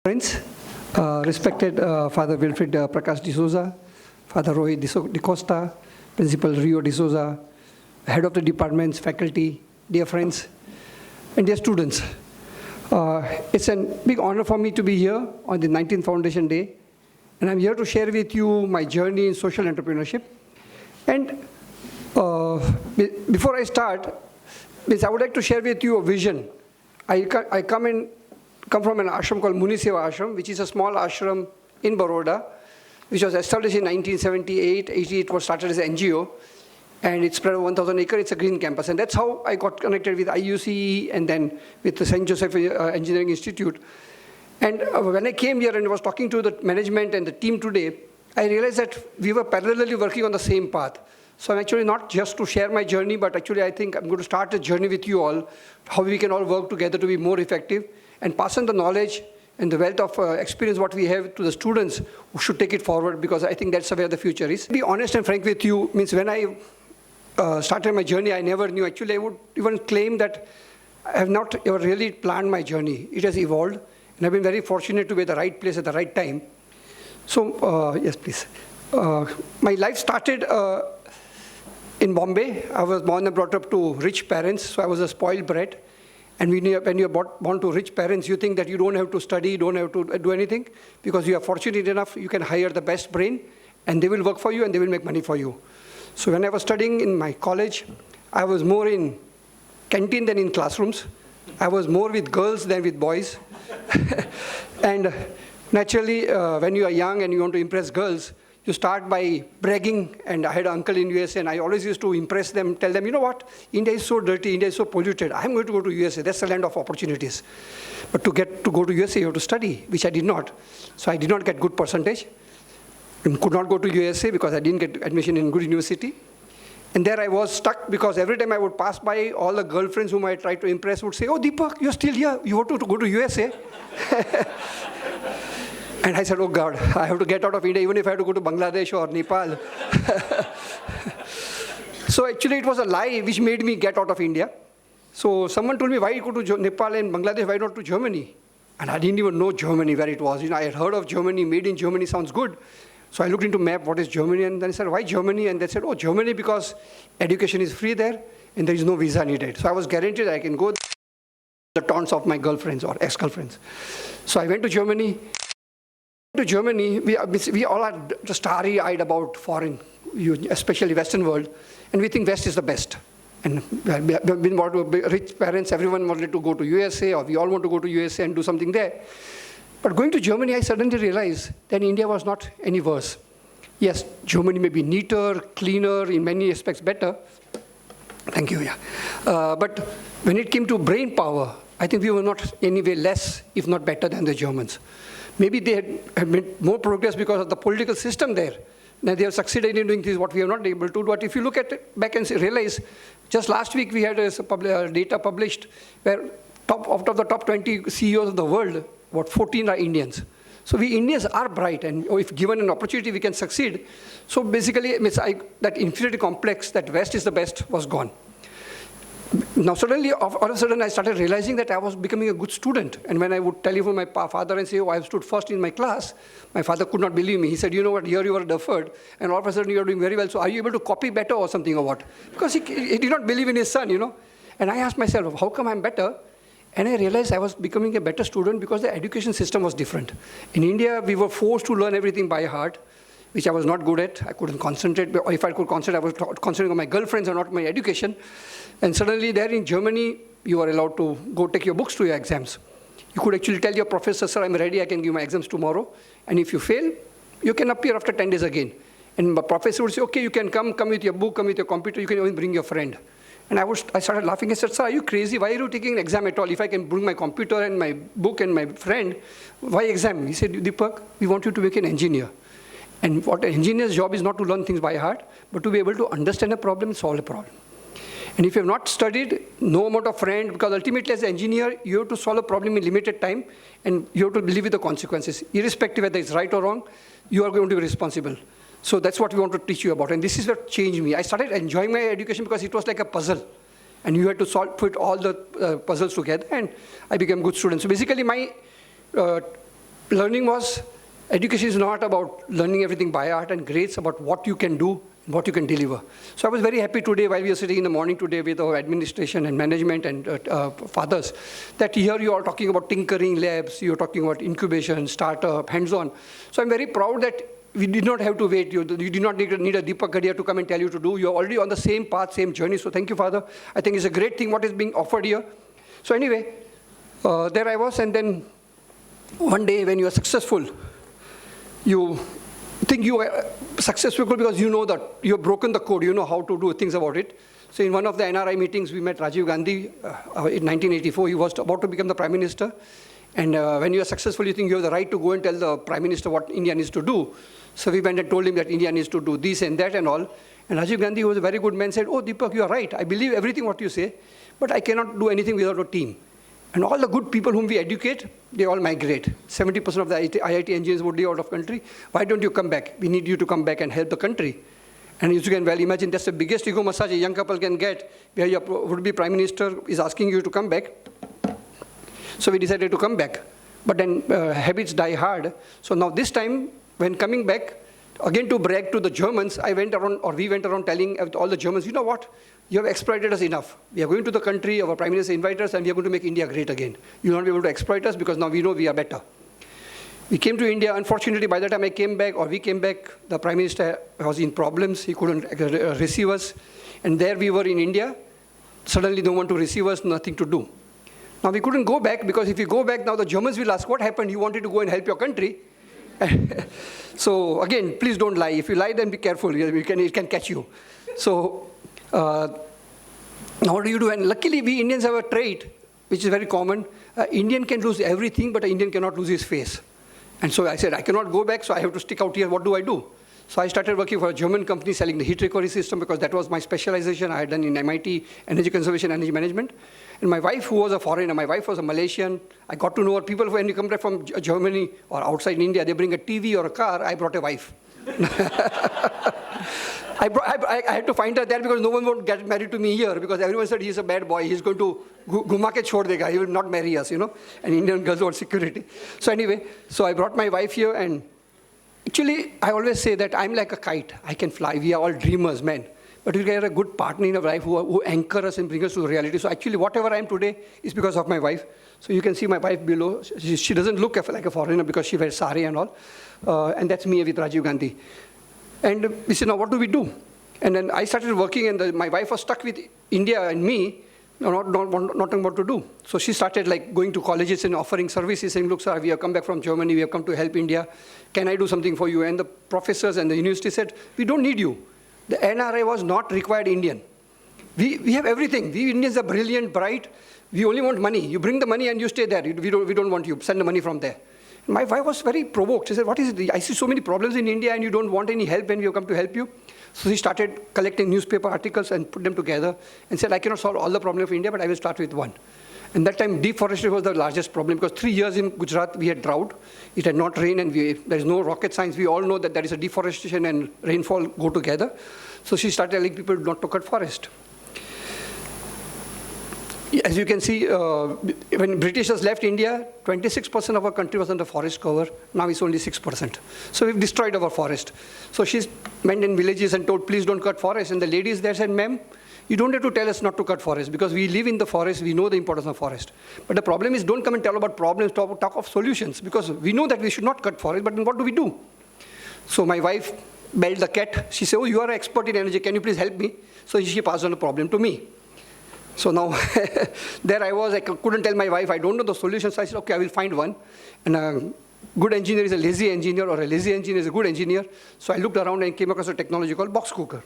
Friends, respected Father Wilfred Prakash D'Souza, Father Rohit D'Costa, Principal Rio D'Souza, Head of the departments, faculty, dear friends, and dear students. It's a big honor for me to be here on the 19th Foundation Day, and I'm here to share with you my journey in social entrepreneurship. And before I start, I would like to share with you a vision. I come from an ashram called Muni Seva Ashram, which is a small ashram in Baroda, which was established in 1978. It was started as an NGO, and it's spread over 1,000 acres. It's a green campus, and that's how I got connected with IUCE and then with the St. Joseph Engineering Institute. And when I came here and was talking to the management and the team today, I realized that we were parallelly working on the same path. So I'm actually not just to share my journey, but actually I think I'm going to start a journey with you all, how we can all work together to be more effective and pass on the knowledge and the wealth of experience what we have to the students who should take it forward, because I think that's where the future is. To be honest and frank with you, means when I started my journey, I never knew. Actually, I would even claim that I have not ever really planned my journey. It has evolved, and I've been very fortunate to be at the right place at the right time. So, yes, please. My life started in Bombay. I was born and brought up to rich parents, so I was a spoiled brat. And when you're born to rich parents, you think that you don't have to study, you don't have to do anything, because you are fortunate enough, you can hire the best brain, and they will work for you, and they will make money for you. So when I was studying in my college, I was more in canteen than in classrooms. I was more with girls than with boys. And naturally, when you are young and you want to impress girls, you start by bragging. And I had an uncle in USA, and I always used to impress them, tell them, you know what, India is so dirty, India is so polluted. I'm going to go to USA. That's the land of opportunities. But to go to USA, you have to study, which I did not. So I did not get good percentage and could not go to USA because I didn't get admission in good university. And there I was stuck, because every time I would pass by, all the girlfriends whom I tried to impress would say, oh, Deepak, you're still here. You want to go to USA? And I said, oh God, I have to get out of India, even if I have to go to Bangladesh or Nepal. So actually it was a lie which made me get out of India. So someone told me, why go to Nepal and Bangladesh, why not to Germany? And I didn't even know Germany, where it was. I had heard of Germany, made in Germany sounds good. So I looked into map, what is Germany? And then I said, why Germany? And they said, oh, Germany because education is free there and there is no visa needed. So I was guaranteed I can go the taunts of my girlfriends or ex-girlfriends. So I went to Germany. To Germany, we all are just starry-eyed about foreign, especially Western world, and we think West is the best. And we have been rich parents, everyone wanted to go to USA, or we all want to go to USA and do something there. But going to Germany, I suddenly realized that India was not any worse. Yes, Germany may be neater, cleaner, in many aspects better. Thank you, yeah. But when it came to brain power, I think we were not any way less, if not better than the Germans. Maybe they had made more progress because of the political system there. Now they have succeeded in doing things what we are not able to. But if you look at it back and realize, just last week we had data published where out of the top 20 CEOs of the world, what 14 are Indians. So we Indians are bright, and if given an opportunity, we can succeed. So basically, that inferiority complex that West is the best was gone. Now suddenly, all of a sudden, I started realizing that I was becoming a good student. And when I would telephone my father and say, oh, I have stood first in my class, my father could not believe me. He said, you know what, here you were deferred, and all of a sudden you are doing very well, so are you able to copy better or something or what? Because he did not believe in his son, And I asked myself, how come I'm better? And I realized I was becoming a better student because the education system was different. In India, we were forced to learn everything by heart, which I was not good at. I couldn't concentrate. Or if I could concentrate, I was concentrating on my girlfriends and not my education. And suddenly there in Germany, you are allowed to go take your books to your exams. You could actually tell your professor, sir, I'm ready, I can give my exams tomorrow. And if you fail, you can appear after 10 days again. And the professor would say, okay, you can come with your book, come with your computer, you can even bring your friend. And I started laughing. I said, sir, are you crazy? Why are you taking an exam at all? If I can bring my computer and my book and my friend, why exam? He said, Deepak, we want you to make an engineer. And what an engineer's job is not to learn things by heart, but to be able to understand a problem and solve a problem. And if you have not studied, no amount of friend, because ultimately as an engineer, you have to solve a problem in limited time, and you have to live with the consequences. Irrespective whether it's right or wrong, you are going to be responsible. So that's what we want to teach you about. And this is what changed me. I started enjoying my education because it was like a puzzle. And you had to put all the puzzles together, and I became a good student. So basically my learning was, education is not about learning everything by heart and grades, about what you can do, what you can deliver. So I was very happy today while we were sitting in the morning today with our administration and management and fathers, that here you are talking about tinkering labs, you're talking about incubation, startup, hands-on. So I'm very proud that we did not have to wait. You did not need a Deepak Gadhia to come and tell you to do. You're already on the same path, same journey. So thank you, Father. I think it's a great thing what is being offered here. So anyway, there I was, and then one day when you are successful, you think you are successful because you know that you have broken the code, you know how to do things about it. So in one of the NRI meetings, we met Rajiv Gandhi in 1984. He was about to become the Prime Minister. And when you are successful, you think you have the right to go and tell the Prime Minister what India needs to do. So we went and told him that India needs to do this and that and all. And Rajiv Gandhi, who was a very good man, said, "Oh, Deepak, you are right. I believe everything what you say, but I cannot do anything without a team." And all the good people whom we educate, they all migrate. 70% of the IIT engineers would be out of country. Why don't you come back? We need you to come back and help the country. And as you can well imagine, that's the biggest ego massage a young couple can get, where your would-be Prime Minister is asking you to come back. So we decided to come back. But then habits die hard. So now this time, when coming back, again to brag to the Germans, we went around telling all the Germans, you know what? You have exploited us enough. We are going to the country, our Prime Minister invited us, and we are going to make India great again. You will not be able to exploit us because now we know we are better. We came to India. Unfortunately, by the time I came back, or we came back, the Prime Minister was in problems. He couldn't receive us. And there we were in India. Suddenly no one to receive us, nothing to do. Now we couldn't go back, because if we go back now, the Germans will ask, what happened? You wanted to go and help your country. So again, please don't lie. If you lie, then be careful. It can catch you. So now what do you do? And luckily, we Indians have a trait, which is very common. Indian can lose everything, but an Indian cannot lose his face. And so I said, I cannot go back, so I have to stick out here. What do I do? So I started working for a German company selling the heat recovery system, because that was my specialization. I had done in MIT, energy conservation, energy management. And my wife, who was a foreigner, my wife was a Malaysian. I got to know her. People, when you come back from Germany or outside India, they bring a TV or a car. I brought a wife. I had to find her there, because no one would get married to me here, because everyone said he's a bad boy. He's going to guma ke chhod dega. He will not marry us, you know. And Indian girls want security. So anyway, so I brought my wife here, and actually, I always say that I'm like a kite. I can fly. We are all dreamers, men. But we get a good partner in our life who anchor us and bring us to reality. So actually, whatever I am today is because of my wife. So you can see my wife below. She doesn't look like a foreigner because she wears sari and all. And that's me with Rajiv Gandhi. And we said, now what do we do? And then I started working, and my wife was stuck with India and me, not knowing what to do. So she started like going to colleges and offering services, saying, look, sir, we have come back from Germany. We have come to help India. Can I do something for you? And the professors and the university said, we don't need you. The NRI was not required Indian. We have everything. We Indians are brilliant, bright. We only want money. You bring the money and you stay there. We don't want you. Send the money from there. And my wife was very provoked. She said, what is it? I see so many problems in India and you don't want any help, and we have come to help you. So she started collecting newspaper articles and put them together and said, I cannot solve all the problems of India, but I will start with one. And that time, deforestation was the largest problem, because 3 years in Gujarat, we had drought. It had not rained, and there is no rocket science. We all know that there is a deforestation and rainfall go together. So she started telling people not to cut forest. As you can see, when Britishers left India, 26% of our country was under forest cover. Now it's only 6%. So we've destroyed our forest. So she went in villages and told, please don't cut forest. And the ladies there said, ma'am, you don't have to tell us not to cut forest, because we live in the forest, we know the importance of forest. But the problem is, don't come and tell about problems, talk of solutions, because we know that we should not cut forest, but then what do we do? So my wife belled the cat. She said, oh, you are an expert in energy, can you please help me? So she passed on the problem to me. So now, there I was, I couldn't tell my wife, I don't know the solution, so I said, okay, I will find one. And a good engineer is a lazy engineer, or a lazy engineer is a good engineer. So I looked around and came across a technology called box cooker.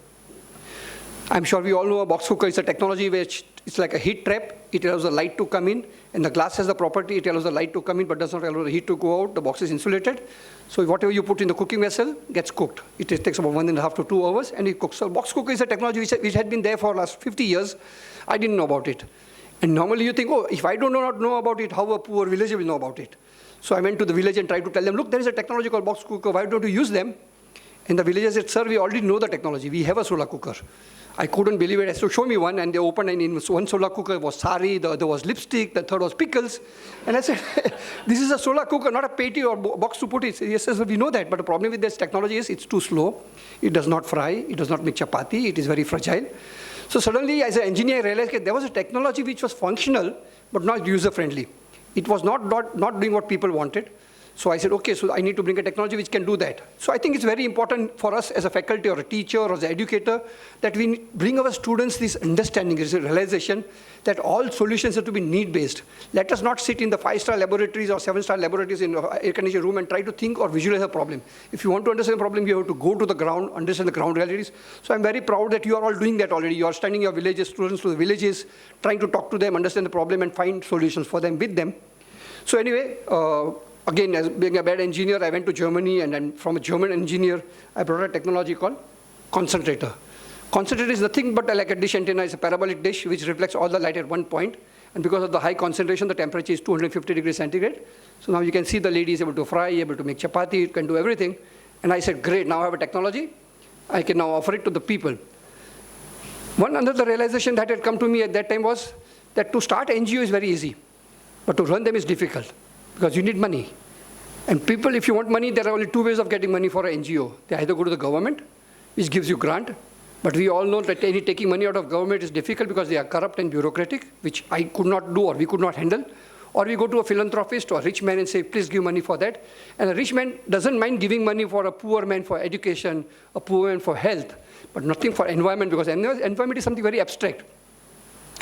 I'm sure we all know a box cooker is a technology which it's like a heat trap. It allows the light to come in, and the glass has the property, it allows the light to come in, but does not allow the heat to go out. The box is insulated. So whatever you put in the cooking vessel gets cooked. It takes about 1.5 to 2 hours, and it cooks. So box cooker is a technology which had been there for the last 50 years. I didn't know about it. And normally you think, oh, if I do not know about it, how a poor villager will know about it? So I went to the village and tried to tell them, look, there is a technology called box cooker. Why don't you use them? And the villagers said, sir, we already know the technology. We have a solar cooker. I couldn't believe it. I said, show me one, and they opened, and in one solar cooker was sari, the other was lipstick, the third was pickles. And I said, this is a solar cooker, not a patty or box to put it. Yes, sir, we know that, but the problem with this technology is it's too slow. It does not fry, it does not make chapati, it is very fragile. So suddenly, as an engineer, I realized that there was a technology which was functional, but not user-friendly. It was not doing what people wanted. So I said, okay, so I need to bring a technology which can do that. So I think it's very important for us as a faculty or a teacher or as an educator that we bring our students this understanding, this realization that all solutions have to be need-based. Let us not sit in the 5-star laboratories or 7-star laboratories in an air-conditioned room and try to think or visualize a problem. If you want to understand the problem, you have to go to the ground, understand the ground realities. So I'm very proud that you are all doing that already. You are studying your villages, students to the villages, trying to talk to them, understand the problem, and find solutions for them with them. So anyway, again, as being a bad engineer, I went to Germany, and then from a German engineer, I brought a technology called concentrator. Concentrator is nothing but like a dish antenna. It's a parabolic dish which reflects all the light at one point. And because of the high concentration, the temperature is 250 degrees centigrade. So now you can see the lady is able to fry, able to make chapati, it can do everything. And I said, great, now I have a technology. I can now offer it to the people. One another realization that had come to me at that time was that to start NGO is very easy, but to run them is difficult because you need money. And people, if you want money, there are only two ways of getting money for an NGO. They either go to the government, which gives you grant, but we all know that taking money out of government is difficult because they are corrupt and bureaucratic, which I could not do or we could not handle. Or we go to a philanthropist or a rich man and say, please give money for that. And a rich man doesn't mind giving money for a poor man for education, a poor man for health, but nothing for environment, because environment is something very abstract.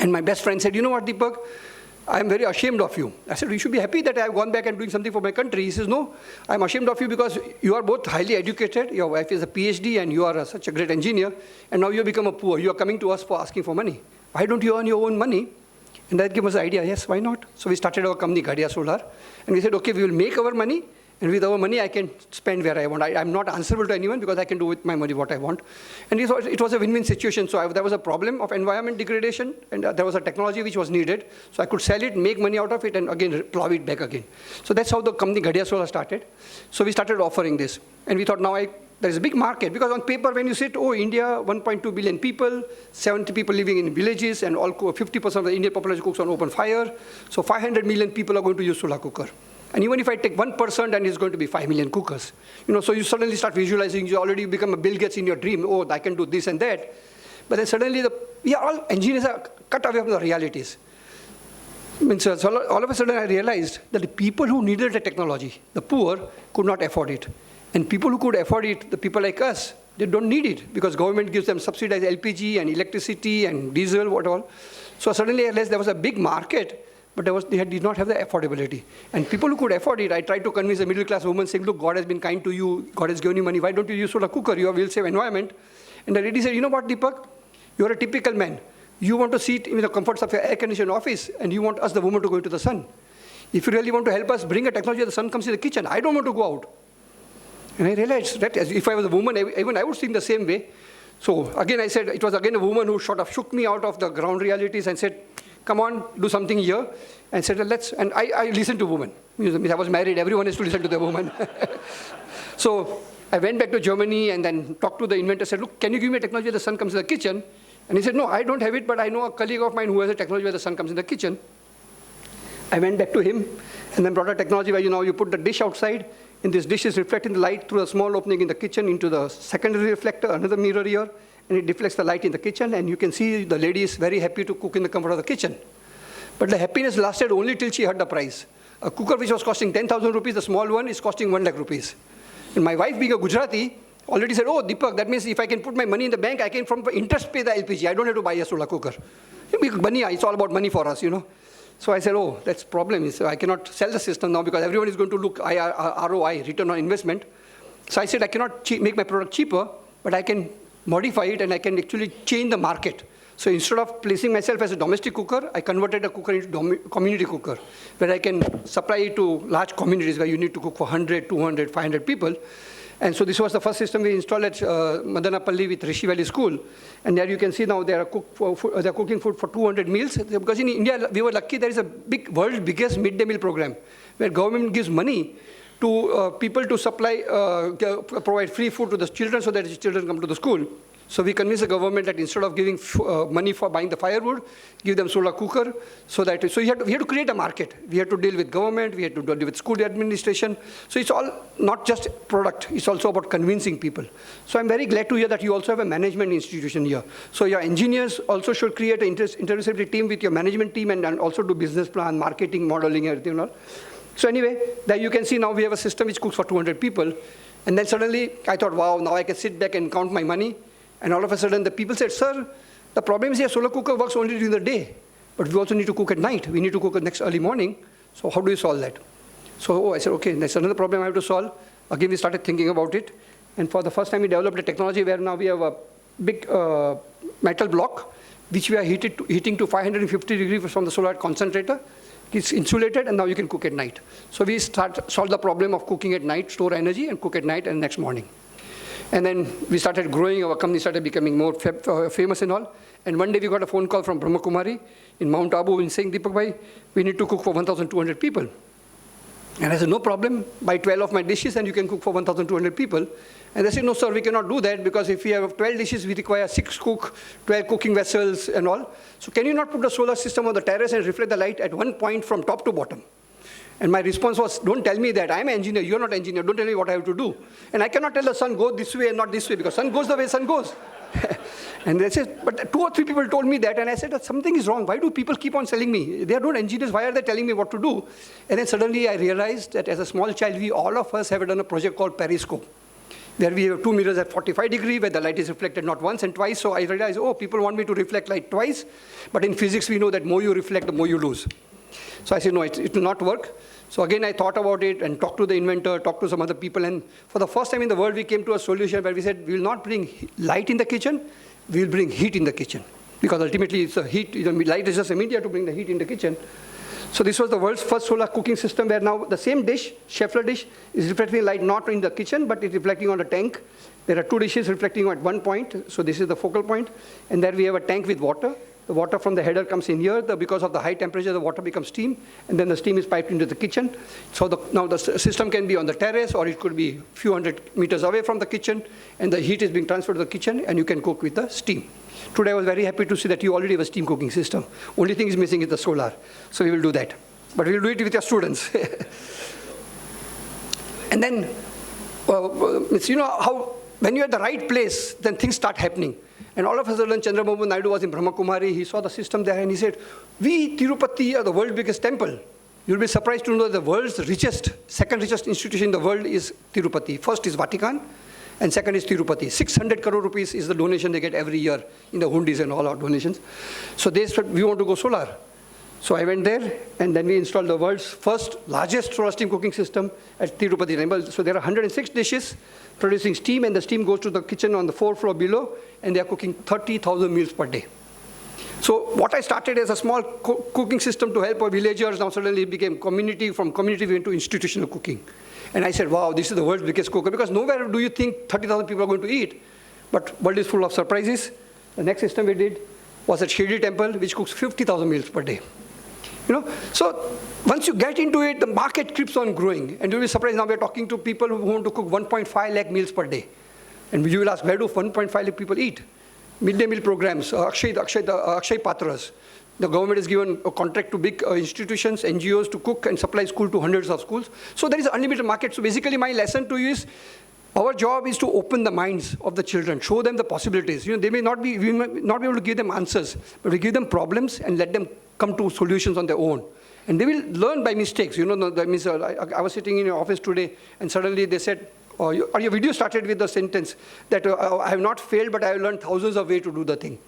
And my best friend said, you know what, Deepak? I'm very ashamed of you. I said, you should be happy that I've gone back and doing something for my country. He says, no, I'm ashamed of you because you are both highly educated. Your wife is a PhD and you are such a great engineer. And now you become a poor. You are coming to us for asking for money. Why don't you earn your own money? And that gave us the idea, yes, why not? So we started our company, Gadhia Solar. And we said, okay, we will make our money. And with our money, I can spend where I want. I'm not answerable to anyone because I can do with my money what I want. And it was a win-win situation. So there was a problem of environment degradation, and there was a technology which was needed. So I could sell it, make money out of it, and again, plow it back again. So that's how the company Gadhia Solar started. So we started offering this. And we thought, now there is a big market. Because on paper, when you sit, oh, India, 1.2 billion people, 70 people living in villages, and 50% of the Indian population cooks on open fire. So 500 million people are going to use solar cooker. And even if I take 1%, and it's going to be 5 million cookers. So you suddenly start visualizing, you already become a Bill Gates in your dream. Oh, I can do this and that. But then suddenly, we are all engineers are cut away from the realities. So all of a sudden, I realized that the people who needed the technology, the poor, could not afford it. And people who could afford it, the people like us, they don't need it because government gives them subsidized LPG and electricity and diesel, whatever. So suddenly I realized there was a big market, but they did not have the affordability. And people who could afford it, I tried to convince a middle-class woman saying, look, God has been kind to you. God has given you money. Why don't you use solar cooker? You will save environment. And the lady said, you know what, Deepak? You're a typical man. You want to sit in the comforts of your air-conditioned office, and you want us, the woman, to go into the sun. If you really want to help us bring a technology that the sun comes in the kitchen, I don't want to go out. And I realized that if I was a woman, even I would think the same way. So again, I said, it was again a woman who sort of shook me out of the ground realities and said, come on, do something here. And said, let's, and I listened to women. I was married, everyone has to listen to the woman. So I went back to Germany and then talked to the inventor, said, look, can you give me a technology where the sun comes in the kitchen? And he said, no, I don't have it, but I know a colleague of mine who has a technology where the sun comes in the kitchen. I went back to him and then brought a technology where you put the dish outside, and this dish is reflecting the light through a small opening in the kitchen into the secondary reflector, another mirror here, and it deflects the light in the kitchen, and you can see the lady is very happy to cook in the comfort of the kitchen. But the happiness lasted only till she heard the price. A cooker which was costing 10,000 rupees, the small one, is costing 1 lakh rupees. And my wife, being a Gujarati, already said, oh, Deepak, that means if I can put my money in the bank, I can from interest pay the LPG. I don't have to buy a solar cooker. It's all about money for us, So I said, oh, that's the problem. So I cannot sell the system now because everyone is going to look ROI, return on investment. So I said, I cannot make my product cheaper, but I can modify it and I can actually change the market. So instead of placing myself as a domestic cooker, I converted a cooker into community cooker, where I can supply it to large communities where you need to cook for 100, 200, 500 people. And so this was the first system we installed at Madanapalli with Rishi Valley School. And there you can see now they are cooking food for 200 meals. Because in India, we were lucky there is a big, world's biggest midday meal program, where government gives money to people to supply, provide free food to the children so that the children come to the school. So we convinced the government that instead of giving money for buying the firewood, give them solar cooker. So we had to create a market. We had to deal with government. We had to deal with school administration. So it's all not just product. It's also about convincing people. So I'm very glad to hear that you also have a management institution here. So your engineers also should create an interdisciplinary team with your management team and also do business plan, marketing, modeling, everything and all. So anyway, there you can see now we have a system which cooks for 200 people. And then suddenly I thought, wow, now I can sit back and count my money. And all of a sudden the people said, sir, the problem is here, solar cooker works only during the day. But we also need to cook at night. We need to cook at next early morning. So how do you solve that? So I said, okay, that's another problem I have to solve. Again, we started thinking about it. And for the first time, we developed a technology where now we have a big metal block, which we are heating to 550 degrees from the solar concentrator. It's insulated, and now you can cook at night. So we solve the problem of cooking at night, store energy, and cook at night and next morning. And then we started growing, our company started becoming more famous and all. And one day we got a phone call from Brahma Kumari in Mount Abu in saying, Deepak bhai, we need to cook for 1,200 people. And I said, no problem, buy 12 of my dishes and you can cook for 1,200 people. And they said, no sir, we cannot do that because if we have 12 dishes, we require 6 cook, 12 cooking vessels and all. So can you not put a solar system on the terrace and reflect the light at one point from top to bottom? And my response was, don't tell me that. I'm an engineer. You're not an engineer. Don't tell me what I have to do. And I cannot tell the sun, go this way and not this way, because sun goes the way sun goes. And they said, but 2 or 3 people told me that. And I said, something is wrong. Why do people keep on telling me? They are not engineers. Why are they telling me what to do? And then suddenly I realized that as a small child, all of us have done a project called Periscope, where we have 2 mirrors at 45 degrees, where the light is reflected not once and twice. So I realized, oh, people want me to reflect light twice. But in physics, we know that more you reflect, the more you lose. So I said, no, it will not work. So again, I thought about it and talked to the inventor, talked to some other people. And for the first time in the world, we came to a solution where we said, we will not bring light in the kitchen, we will bring heat in the kitchen. Because ultimately, it's a heat, light is just a media to bring the heat in the kitchen. So this was the world's first solar cooking system where now the same dish, Scheffler dish, is reflecting light not in the kitchen, but it's reflecting on a tank. There are 2 dishes reflecting at one point. So this is the focal point. And there we have a tank with water. The water from the header comes in here. Because of the high temperature, the water becomes steam. And then the steam is piped into the kitchen. So now the system can be on the terrace, or it could be a few hundred meters away from the kitchen. And the heat is being transferred to the kitchen, and you can cook with the steam. Today, I was very happy to see that you already have a steam cooking system. Only thing is missing is the solar. So we will do that. But we will do it with your students. And then, you know how when you're at the right place, then things start happening. And all of a sudden, Chandrababu Naidu was in Brahma Kumari. He saw the system there, and he said, we, Tirupati, are the world's biggest temple. You'll be surprised to know that the world's richest, second richest institution in the world is Tirupati. First is Vatican, and second is Tirupati. 600 crore rupees is the donation they get every year in the hundis and all our donations. So they said, we want to go solar. So I went there, and then we installed the world's first, largest solar steam cooking system at Tirupati temple. So there are 106 dishes producing steam, and the steam goes to the kitchen on the 4th floor below, and they are cooking 30,000 meals per day. So what I started as a small cooking system to help our villagers, now suddenly it became community. From community, we went to institutional cooking. And I said, wow, this is the world's biggest cooker, because nowhere do you think 30,000 people are going to eat. But world is full of surprises. The next system we did was at Shirdi temple, which cooks 50,000 meals per day. You know, so once you get into it, the market keeps on growing. And you'll be surprised, now we're talking to people who want to cook 1.5 lakh meals per day. And you will ask, where do 1.5 lakh people eat? Midday meal programs, Akshay Patras. The government has given a contract to big institutions, NGOs to cook and supply school to hundreds of schools. So there is an unlimited market. So basically my lesson to you is, our job is to open the minds of the children, show them the possibilities. You know, we may not be able to give them answers, but we give them problems and let them come to solutions on their own. And they will learn by mistakes. You know, that means I was sitting in your office today, and suddenly they said, your video started with the sentence that I have not failed, but I have learned thousands of ways to do the thing.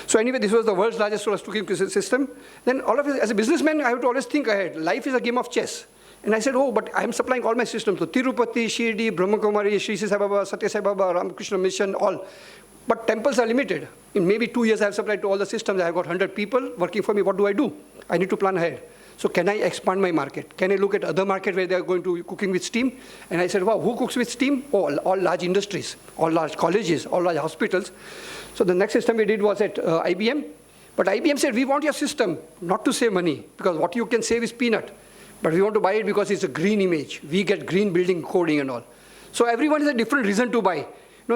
So anyway, this was the world's largest solar cooking system. Then all of it, as a businessman, I have to always think ahead. Life is a game of chess. And I said, oh, but I'm supplying all my systems. So Tirupati, Shirdi, Brahma Kumari, Sri Sai Baba, Satya Sai Baba, Ramakrishna Mission, all. But temples are limited. In maybe 2 years, I have supplied to all the systems. I have got 100 people working for me. What do? I need to plan ahead. So can I expand my market? Can I look at other markets where they are going to cooking with steam? And I said, wow, who cooks with steam? Oh, all large industries, all large colleges, all large hospitals. So the next system we did was at IBM. But IBM said, we want your system not to save money, because what you can save is peanut. But we want to buy it because it's a green image. We get green building coding and all. So everyone has a different reason to buy.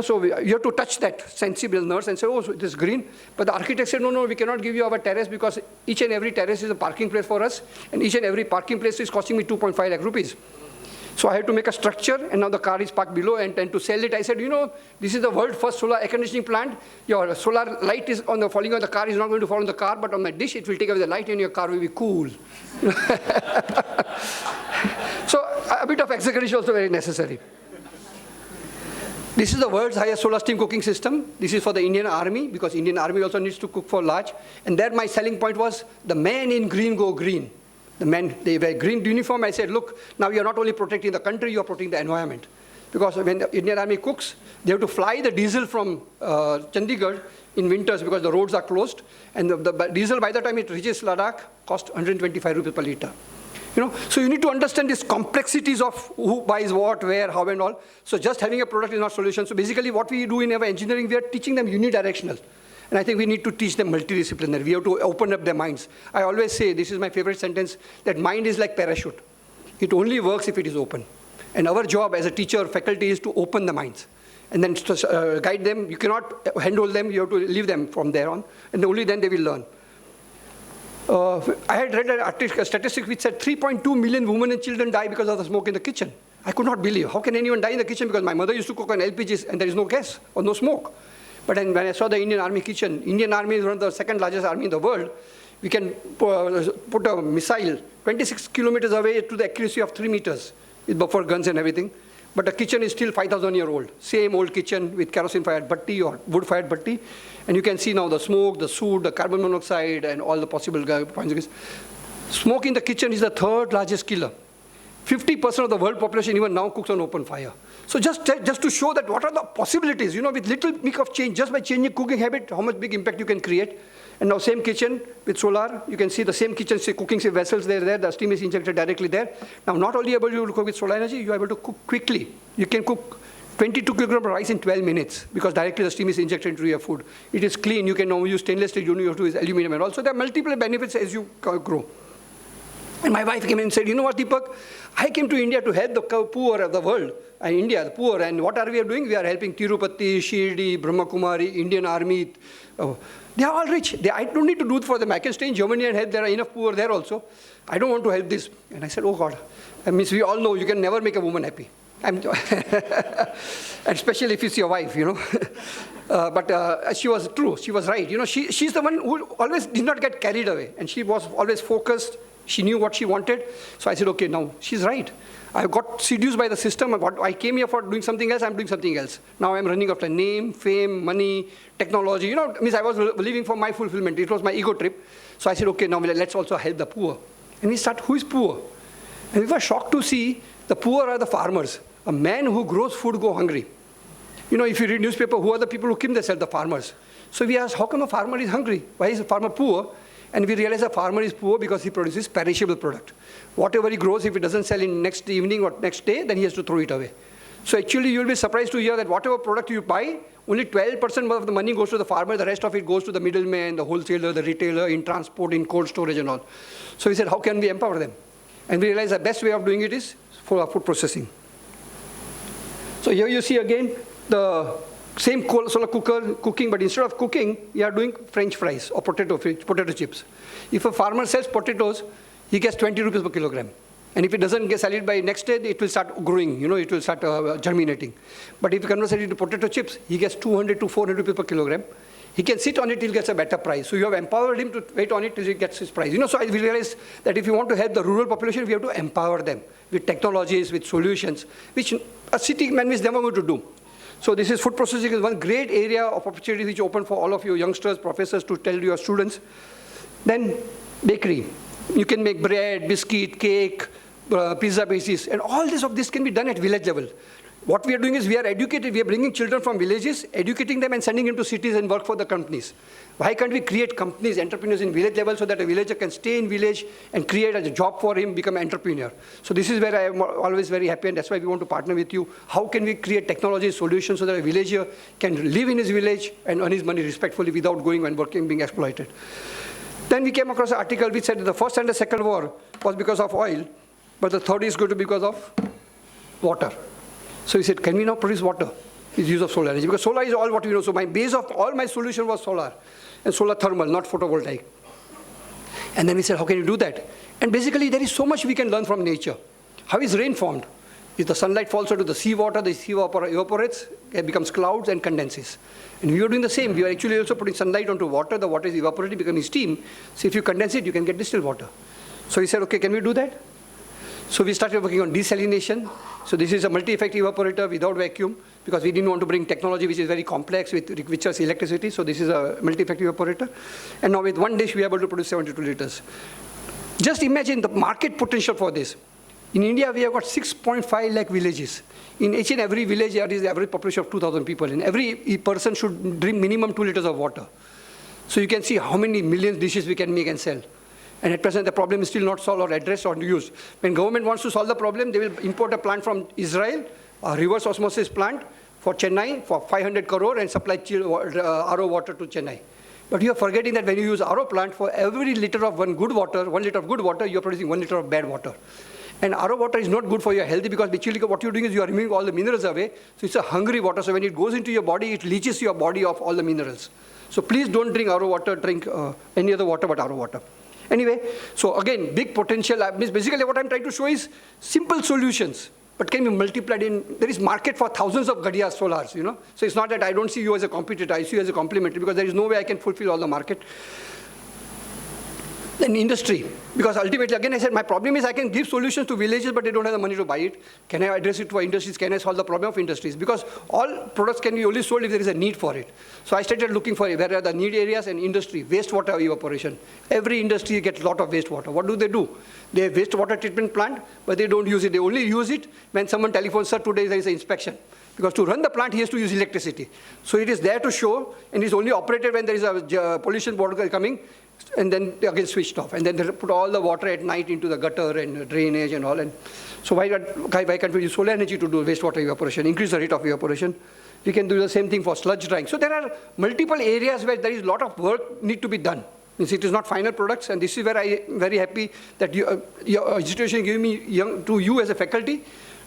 So you have to touch that sensible nerves and say, oh, so it is green. But the architect said, no, we cannot give you our terrace because each and every terrace is a parking place for us, and each and every parking place is costing me 2.5 lakh rupees. So I had to make a structure, and now the car is parked below, and to sell it, I said, this is the world's first solar air conditioning plant. Your solar light is falling on the car, is not going to fall on the car, but on my dish, it will take away the light, and your car will be cool. So a bit of exaggeration is also very necessary. This is the world's highest solar steam cooking system. This is for the Indian Army, because Indian Army also needs to cook for large. And there my selling point was, the men in green go green. The men, they wear green uniform. I said, look, now you're not only protecting the country, you're protecting the environment. Because when the Indian Army cooks, they have to fly the diesel from Chandigarh in winters because the roads are closed. And the diesel, by the time it reaches Ladakh, costs 125 rupees per liter. So you need to understand these complexities of who buys what, where, how, and all. So just having a product is not solution. So basically what we do in our engineering, we are teaching them unidirectional. And I think we need to teach them multidisciplinary. We have to open up their minds. I always say, this is my favorite sentence, that mind is like parachute. It only works if it is open. And our job as a teacher or faculty is to open the minds. And then guide them. You cannot handhold them. You have to leave them from there on. And only then they will learn. I had read a statistic which said 3.2 million women and children die because of the smoke in the kitchen. I could not believe. How can anyone die in the kitchen? Because my mother used to cook on LPGs and there is no gas or no smoke. But then when I saw the Indian Army kitchen, Indian Army is one of the second largest army in the world. We can put a missile 26 kilometers away to the accuracy of 3 meters with buffer guns and everything. But the kitchen is still 5,000 years old. Same old kitchen with kerosene-fired bhatti or wood-fired bhatti. And you can see now the smoke, the soot, the carbon monoxide, and all the possible points. Smoke in the kitchen is the third largest killer. 50% of the world population even now cooks on open fire. So just to show that what are the possibilities, with little bit of change, just by changing cooking habit, how much big impact you can create. And now same kitchen with solar, you can see the same kitchen, say cooking vessels there, the steam is injected directly there. Now not only able to cook with solar energy, you are able to cook quickly. You can cook 22 kilograms of rice in 12 minutes because directly the steam is injected into your food. It is clean, you can now use stainless steel, you don't have to use aluminum and all. So there are multiple benefits as you grow. And my wife came in and said, you know what, Deepak, I came to India to help the poor of the world, India, the poor, and what are we doing? We are helping Tirupati, Shirdi, Brahma Kumari, Indian Army. They are all rich. I don't need to do it for them. I can stay in Germany and help. There are enough poor there also. I don't want to help this. And I said, oh God. That means we all know you can never make a woman happy. Especially if it's your wife, But she was true. She was right. She's the one who always did not get carried away. And she was always focused. She knew what she wanted. So I said, okay, now she's right. I got seduced by the system. I came here for doing something else. I'm doing something else. Now I'm running after name, fame, money, technology. Means I was living for my fulfillment. It was my ego trip. So I said, okay, now let's also help the poor. And we start, who is poor? And we were shocked to see the poor are the farmers. A man who grows food go hungry. If you read newspaper, who are the people who kill themselves? The farmers. So we asked, how come a farmer is hungry? Why is a farmer poor? And we realized a farmer is poor because he produces perishable product. Whatever he grows, if it doesn't sell in next evening or next day, then he has to throw it away. So actually, you'll be surprised to hear that whatever product you buy, only 12% of the money goes to the farmer. The rest of it goes to the middleman, the wholesaler, the retailer, in transport, in cold storage and all. So we said, how can we empower them? And we realized the best way of doing it is for food processing. So here you see again the same solar cooker cooking, but instead of cooking, you are doing French fries or potato chips. If a farmer sells potatoes, he gets 20 rupees per kilogram. And if it doesn't get sold by next day, it will start growing, it will start germinating. But if you convert it into potato chips, he gets 200 to 400 rupees per kilogram. He can sit on it till he gets a better price. So you have empowered him to wait on it till he gets his price. So I realized that if you want to help the rural population, we have to empower them with technologies, with solutions, which a city man is never going to do. So this is food processing is one great area of opportunity which open for all of you youngsters, professors to tell your students. Then bakery. You can make bread, biscuit, cake, pizza bases, and all of this can be done at village level. What we are doing is we are bringing children from villages, educating them and sending them to cities and work for the companies. Why can't we create companies, entrepreneurs in village level so that a villager can stay in village and create a job for him, become an entrepreneur? So this is where I am always very happy, and that's why we want to partner with you. How can we create technology solutions so that a villager can live in his village and earn his money respectfully without going and working, being exploited? Then we came across an article which said that the First and the Second War was because of oil, but the third is going to be because of water. So he said, can we now produce water? with use of solar energy, because solar is all what we know. So my base of all my solution was solar, and solar thermal, not photovoltaic. And then we said, how can you do that? And basically, there is so much we can learn from nature. How is rain formed? If the sunlight falls into the seawater, the seawater evaporates, it becomes clouds and condenses. And we are doing the same. We are actually also putting sunlight onto water. The water is evaporating, becoming steam. So if you condense it, you can get distilled water. So we said, okay, can we do that? So we started working on desalination. So this is a multi-effect evaporator without vacuum, because we didn't want to bring technology which is very complex, which requires electricity. So this is a multi-effect evaporator. And now with one dish, we are able to produce 72 liters. Just imagine the market potential for this. In India, we have got 6.5 lakh villages. In each and every village, there is the average population of 2,000 people. And every person should drink minimum 2 liters of water. So you can see how many millions dishes we can make and sell. And at present, the problem is still not solved or addressed or used. When government wants to solve the problem, they will import a plant from Israel, a reverse osmosis plant for Chennai for 500 crore and supply RO water to Chennai. But you are forgetting that when you use RO plant, for every liter of 1 liter of good water, you are producing 1 liter of bad water. And RO water is not good for your health, because actually what you're doing is you are removing all the minerals away. So it's a hungry water. So when it goes into your body, it leaches your body of all the minerals. So please don't drink RO water, drink any other water but RO water. Anyway, so again, big potential. Basically what I'm trying to show is simple solutions, but can be multiplied in. There is market for thousands of Gadhia solars, you know. So it's not that I don't see you as a competitor, I see you as a complementary, because there is no way I can fulfill all the market. Then industry, because ultimately, again, I said my problem is I can give solutions to villages, but they don't have the money to buy it. Can I address it to industries? Can I solve the problem of industries? Because all products can be only sold if there is a need for it. So I started looking for where are the need areas, and industry, wastewater evaporation. Every industry gets a lot of wastewater. What do? They have wastewater treatment plant, but they don't use it. They only use it when someone telephones, sir, today there is an inspection. Because to run the plant, he has to use electricity. So it is there to show, and it's only operated when there is a pollution water coming, and then again switched off. And then they put all the water at night into the gutter and drainage and all. And so why can't we use solar energy to do wastewater evaporation, increase the rate of evaporation? We can do the same thing for sludge drying. So there are multiple areas where there is a lot of work need to be done. It is not final products, and this is where I am very happy that your institution gave me to you as a faculty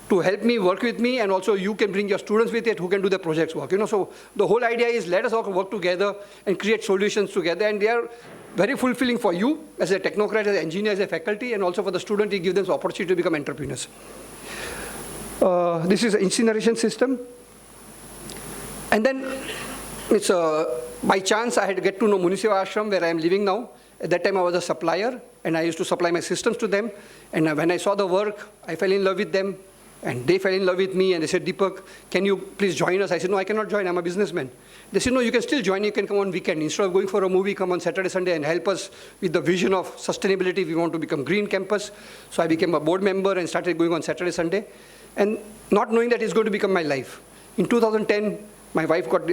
to help me, work with me, and also you can bring your students with it who can do the projects work. You know, so the whole idea is let us all work together and create solutions together, and they are very fulfilling for you as a technocrat, as an engineer, as a faculty, and also for the student, you give them the opportunity to become entrepreneurs. This is an incineration system. And then it's by chance I had to get to know Muniseva Ashram, where I am living now. At that time I was a supplier, and I used to supply my systems to them. And when I saw the work, I fell in love with them. And they fell in love with me, and they said, Deepak, can you please join us? I said, no, I cannot join, I'm a businessman. They said, no, you can still join, you can come on weekend. Instead of going for a movie, come on Saturday, Sunday, and help us with the vision of sustainability. We want to become green campus. So I became a board member and started going on Saturday, Sunday, and not knowing that it's going to become my life. In 2010, my wife got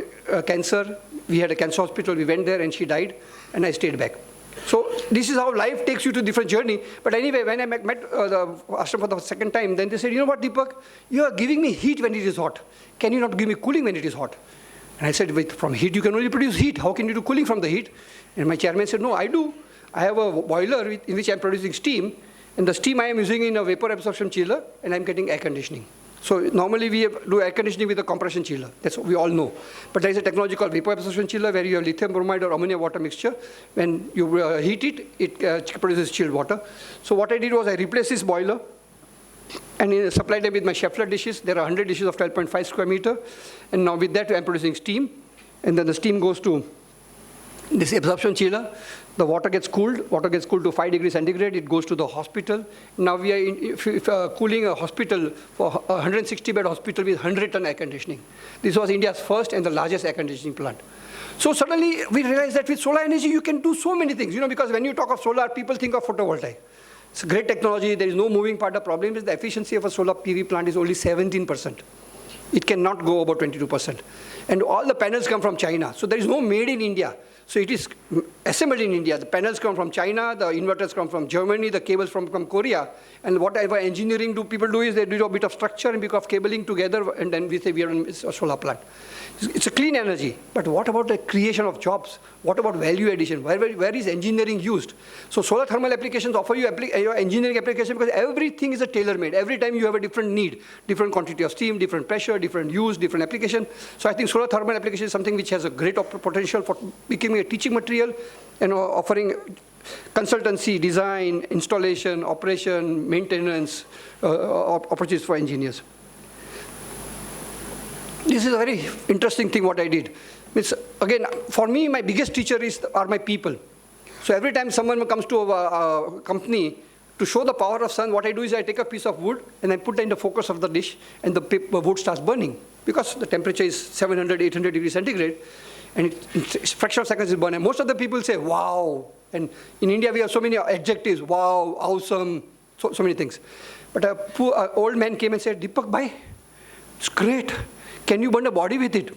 cancer. We had a cancer hospital, we went there, and she died, and I stayed back. So this is how life takes you to a different journey. But anyway, when I met the ashram for the second time, then they said, you know what, Deepak, you are giving me heat when it is hot. Can you not give me cooling when it is hot? And I said, wait, from heat you can only produce heat. How can you do cooling from the heat? And my chairman said, no, I do. I have a boiler in which I am producing steam. And the steam I am using in a vapor absorption chiller, and I am getting air conditioning. So normally we do air conditioning with a compression chiller. That's what we all know. But there is a technology called vapor absorption chiller where you have lithium bromide or ammonia water mixture. When you heat it, it produces chilled water. So what I did was I replaced this boiler and supplied them with my Scheffler dishes. There are 100 dishes of 12.5 square meter. And now with that I'm producing steam. And then the steam goes to this absorption chiller. The water gets cooled to 5 degrees centigrade, it goes to the hospital. Now we are cooling a hospital, for a 160-bed hospital with 100-ton air conditioning. This was India's first and the largest air conditioning plant. So suddenly we realized that with solar energy you can do so many things, you know, because when you talk of solar, people think of photovoltaic. It's a great technology, there is no moving part. The problem is the efficiency of a solar PV plant is only 17%. It cannot go about 22%. And all the panels come from China. So there is no made in India. So it is assembled in India. The panels come from China, the inverters come from Germany, the cables from Korea. And whatever engineering people do is they do a bit of structure and a bit of cabling together, and then we say we are in a solar plant. It's a clean energy. But what about the creation of jobs? What about value addition? Where is engineering used? So solar thermal applications offer you your engineering application because everything is a tailor-made. Every time you have a different need, different quantity of steam, different pressure, different use, different application. So I think solar thermal application is something which has a great potential for becoming a teaching material and offering consultancy, design, installation, operation, maintenance, opportunities for engineers. This is a very interesting thing what I did. It's, again, for me, my biggest teacher are my people. So every time someone comes to a company to show the power of sun, what I do is I take a piece of wood and I put it in the focus of the dish and the wood starts burning because the temperature is 700, 800 degrees centigrade and in a fraction of seconds it burns. And most of the people say, wow. And in India we have so many adjectives, wow, awesome, so many things. But a poor old man came and said, Deepak, bhai, it's great. Can you burn a body with it?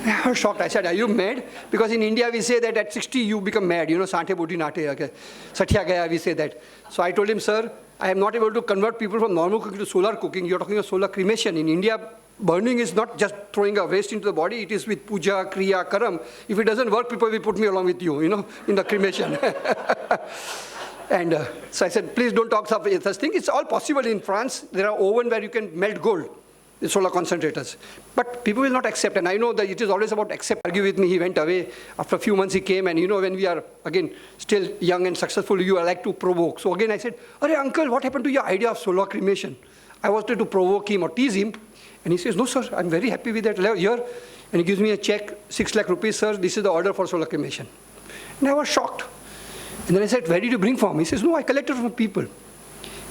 I was shocked. I said, are you mad? Because in India, we say that at 60, you become mad. You know, Sante Boti Nate, Satya Gaya, we say that. So I told him, sir, I am not able to convert people from normal cooking to solar cooking. You're talking of solar cremation. In India, burning is not just throwing a waste into the body. It is with puja, kriya, karam. If it doesn't work, people will put me along with you, in the cremation. And so I said, please don't talk such thing. It's all possible in France. There are ovens where you can melt gold. The solar concentrators. But people will not accept, and I know that it is always about accept. Argue with me, he went away. After a few months he came, and when we are, again, still young and successful, you are like to provoke. So again I said, Arey uncle, what happened to your idea of solar cremation? I wanted to provoke him or tease him, and he says, no sir, I'm very happy with that here. And he gives me a check, 6 lakh rupees, sir, this is the order for solar cremation. And I was shocked. And then I said, where did you bring from? He says, no, I collected from people.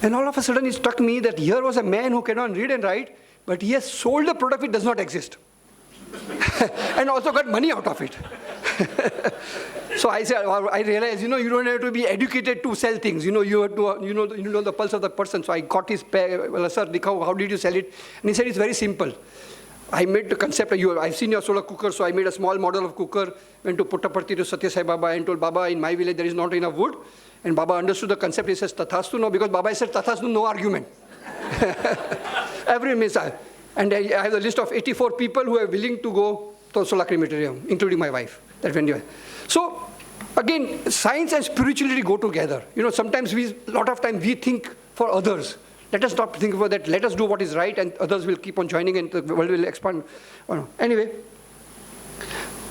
And all of a sudden it struck me that here was a man who cannot read and write, but he has sold a product which does not exist. And also got money out of it. So I said, I realized, you don't have to be educated to sell things. You have to, you know the pulse of the person. So I got his pay. Well, sir, how did you sell it? And he said, it's very simple. I made the concept, I've seen your solar cooker, so I made a small model of cooker, went to Puttaparthi to Satya Sai Baba and told Baba, in my village there is not enough wood. And Baba understood the concept. He says, Tathastu, no, because Baba said, Tathastu, no argument. Every missile. And I have a list of 84 people who are willing to go to solar crematorium, including my wife. So, again, science and spirituality go together. Sometimes a lot of times we think for others. Let us not think about that. Let us do what is right, and others will keep on joining, and the world will expand. Anyway,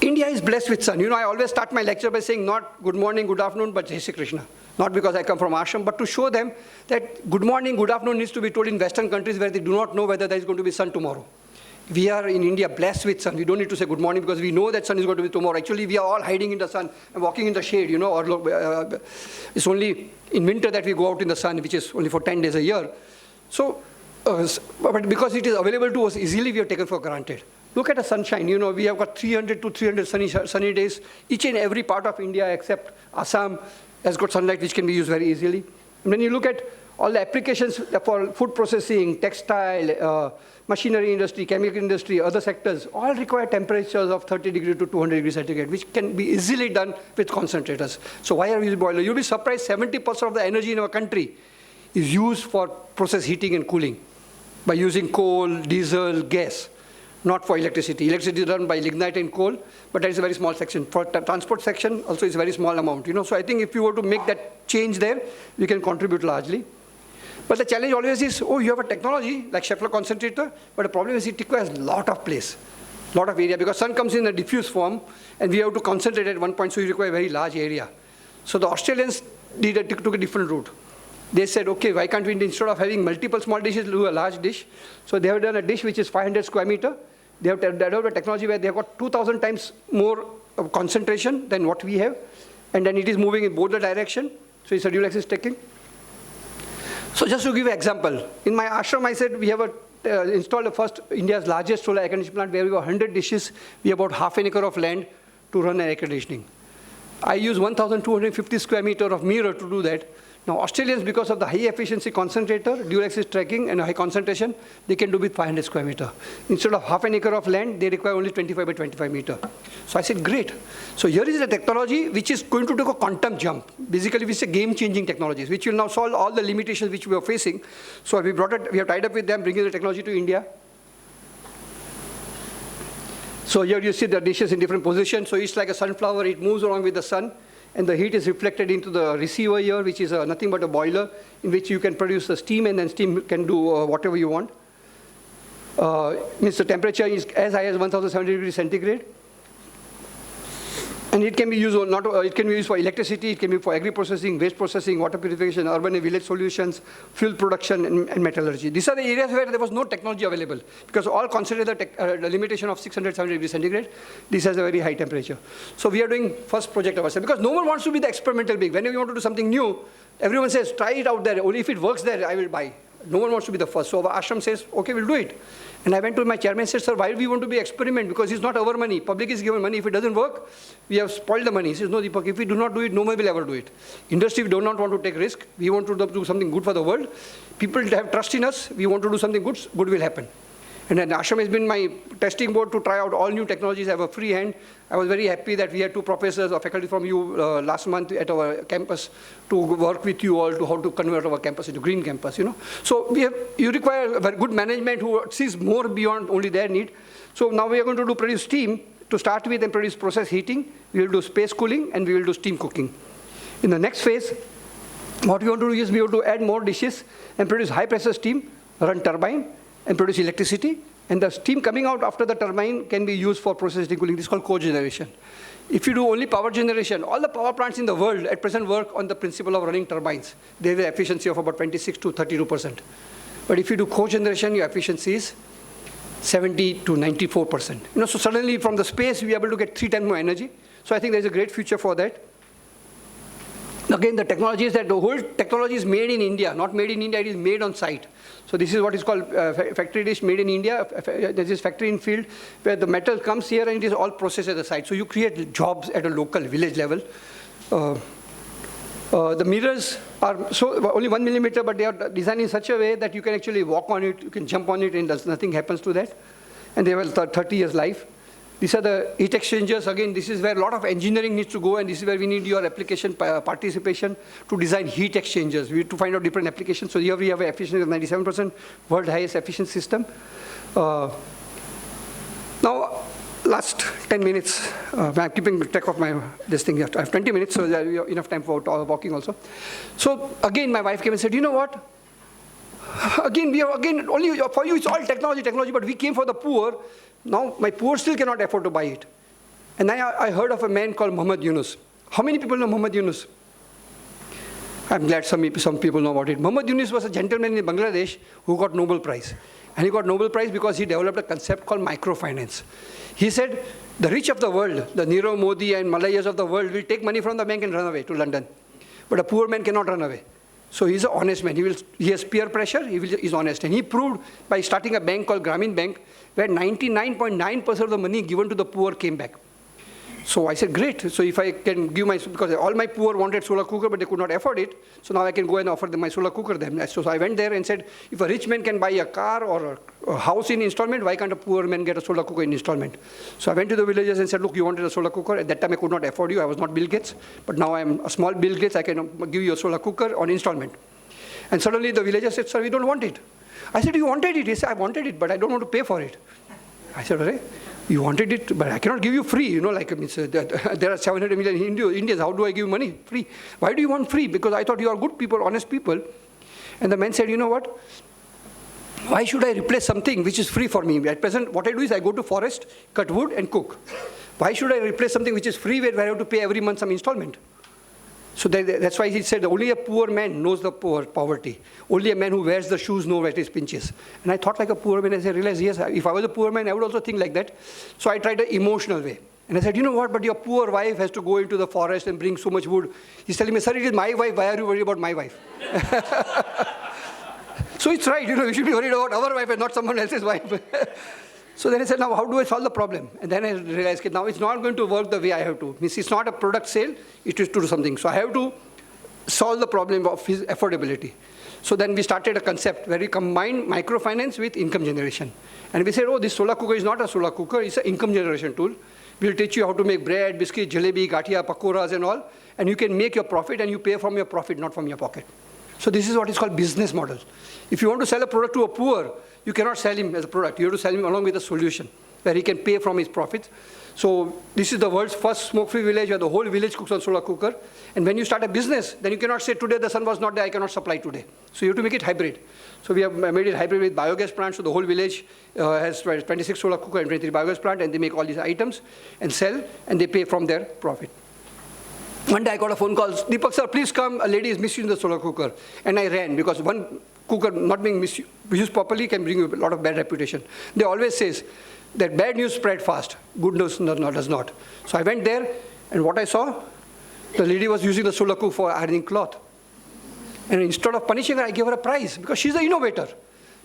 India is blessed with sun. I always start my lecture by saying not good morning, good afternoon, but Jai Shri Krishna. Not because I come from ashram, but to show them that good morning, good afternoon needs to be told in Western countries where they do not know whether there is going to be sun tomorrow. We are in India blessed with sun. We don't need to say good morning because we know that sun is going to be tomorrow. Actually, we are all hiding in the sun and walking in the shade, or it's only in winter that we go out in the sun, which is only for 10 days a year. So, but because it is available to us easily, we are taken for granted. Look at the sunshine. We have got 300 to 300 sunny days. Each and every part of India except Assam has got sunlight which can be used very easily. And when you look at all the applications for food processing, textile, machinery industry, chemical industry, other sectors, all require temperatures of 30 degrees to 200 degrees centigrade, which can be easily done with concentrators. So why are we using boiler? You'll be surprised 70% of the energy in our country is used for process heating and cooling by using coal, diesel, gas. Not for electricity. Electricity is done by lignite and coal, but that is a very small section. For transport section, also it's a very small amount. So I think if you were to make that change there, we can contribute largely. But the challenge always is, you have a technology like Scheffler concentrator, but the problem is it requires a lot of place, a lot of area, because sun comes in a diffuse form, and we have to concentrate at one point, so you require a very large area. So the Australians took a different route. They said, okay, why can't we, instead of having multiple small dishes, do a large dish? So they have done a dish which is 500 square meter. They have developed a technology where they have got 2,000 times more concentration than what we have. And then it is moving in both the direction. So it's a dual axis stacking. So just to give an example, in my ashram, I said we have installed the first India's largest solar air conditioning plant where we have 100 dishes. We have about half an acre of land to run air conditioning. I use 1,250 square meter of mirror to do that. Now, Australians, because of the high efficiency concentrator, dual axis tracking, and high concentration, they can do with 500 square meter. Instead of half an acre of land, they require only 25 by 25 meter. So I said, great. So here is a technology which is going to take a quantum jump. Basically, it's a game-changing technology, which will now solve all the limitations which we are facing. So we brought it, we have tied up with them, bringing the technology to India. So here you see the dishes in different positions. So it's like a sunflower, it moves along with the sun. And the heat is reflected into the receiver here, which is nothing but a boiler in which you can produce the steam, and then steam can do whatever you want. Means the temperature is as high as 1,700 degrees centigrade. And it can be used it can be used for electricity, it can be for agri-processing, waste processing, water purification, urban and village solutions, fuel production, and metallurgy. These are the areas where there was no technology available, because all consider the limitation of 600, 700 degrees centigrade. This has a very high temperature. So we are doing first project ourselves, because no one wants to be the experimental big. Whenever you want to do something new, everyone says, try it out there. Only if it works there, I will buy. No one wants to be the first. So our ashram says, okay, we'll do it. And I went to my chairman and said, sir, why do we want to be experiment? Because it's not our money. Public is given money. If it doesn't work, we have spoiled the money. He says, no, Deepak, if we do not do it, no one will ever do it. Industry, we do not want to take risk. We want to do something good for the world. People have trust in us. We want to do something good. Good will happen. And then ashram has been my testing board to try out all new technologies. I have a free hand. I was very happy that we had 2 professors or faculty from you last month at our campus to work with you all to how to convert our campus into green campus, So you require a very good management who sees more beyond only their need. So now we are going to produce steam to start with and produce process heating. We will do space cooling and we will do steam cooking. In the next phase, what we want to do is we want to add more dishes and produce high pressure steam, run turbine, and produce electricity. And the steam coming out after the turbine can be used for process cooling. This is called cogeneration. If you do only power generation, all the power plants in the world at present work on the principle of running turbines. They have an efficiency of about 26 to 32%. But if you do cogeneration, your efficiency is 70 to 94%. So suddenly from the space, we are able to get 3 times more energy. So I think there's a great future for that. Again, the technology is that the whole technology is made in India, not made in India, it is made on site. So this is what is called factory dish made in India. There's this factory in field where the metal comes here and it is all processed at the site. So you create jobs at a local village level. The mirrors are only 1 millimeter, but they are designed in such a way that you can actually walk on it, you can jump on it, and nothing happens to that. And they have a 30 years life. These are the heat exchangers. Again, this is where a lot of engineering needs to go, and this is where we need your application participation to design heat exchangers. We need to find out different applications. So here we have an efficiency of 97%, world highest efficient system. Now, last 10 minutes, I'm keeping track of this thing here. I have 20 minutes, so we have enough time for walking also. So again, my wife came and said, you know what? Again, only for you it's all technology, but we came for the poor. Now, my poor still cannot afford to buy it. And then I heard of a man called Muhammad Yunus. How many people know Muhammad Yunus? I'm glad some people know about it. Muhammad Yunus was a gentleman in Bangladesh who got Nobel Prize. And he got Nobel Prize because he developed a concept called microfinance. He said, the rich of the world, the Nirav Modi and Malayas of the world will take money from the bank and run away to London. But a poor man cannot run away. So he's an honest man. He has peer pressure, he's honest. And he proved by starting a bank called Grameen Bank, where 99.9% of the money given to the poor came back. So I said, great. So if I can give because all my poor wanted solar cooker, but they could not afford it. So now I can go and offer them my solar cooker them. So I went there and said, if a rich man can buy a car or a house in installment, why can't a poor man get a solar cooker in installment? So I went to the villagers and said, look, you wanted a solar cooker. At that time, I could not afford you. I was not Bill Gates. But now I am a small Bill Gates. I can give you a solar cooker on installment. And suddenly the villagers said, sir, we don't want it. I said, you wanted it? He said, I wanted it, but I don't want to pay for it. I said, all right. You wanted it, but I cannot give you free. There are 700 million Indians. How do I give money free? Why do you want free? Because I thought you are good people, honest people. And the man said, you know what? Why should I replace something which is free for me? At present, what I do is I go to forest, cut wood, and cook. Why should I replace something which is free where I have to pay every month some installment? So that's why he said, only a poor man knows the poverty. Only a man who wears the shoes knows where his pinch is. And I thought like a poor man, and I realized, yes, if I was a poor man, I would also think like that. So I tried an emotional way. And I said, you know what, but your poor wife has to go into the forest and bring so much wood. He's telling me, sir, it is my wife, why are you worried about my wife? So it's right, we should be worried about our wife and not someone else's wife. So then I said, now how do I solve the problem? And then I realized, now it's not going to work the way I have to. Means it's not a product sale, it is to do something. So I have to solve the problem of his affordability. So then we started a concept where we combined microfinance with income generation. And we said, oh, this solar cooker is not a solar cooker, it's an income generation tool. We'll teach you how to make bread, biscuit, jalebi, gadhia, pakoras and all. And you can make your profit and you pay from your profit, not from your pocket. So this is what is called business model. If you want to sell a product to a poor, you cannot sell him as a product. You have to sell him along with a solution where he can pay from his profits. So this is the world's first smoke-free village where the whole village cooks on solar cooker. And when you start a business, then you cannot say today the sun was not there, I cannot supply today. So you have to make it hybrid. So we have made it hybrid with biogas plants. So the whole village has 26 solar cooker and 23 biogas plant, and they make all these items and sell, and they pay from their profit. One day I got a phone call, Deepak sir, please come, a lady is misusing the solar cooker. And I ran because one cooker not being used properly can bring you a lot of bad reputation. They always say that bad news spread fast, good news does not. So I went there, and what I saw, the lady was using the solar cooker for ironing cloth. And instead of punishing her, I gave her a prize because she's the innovator.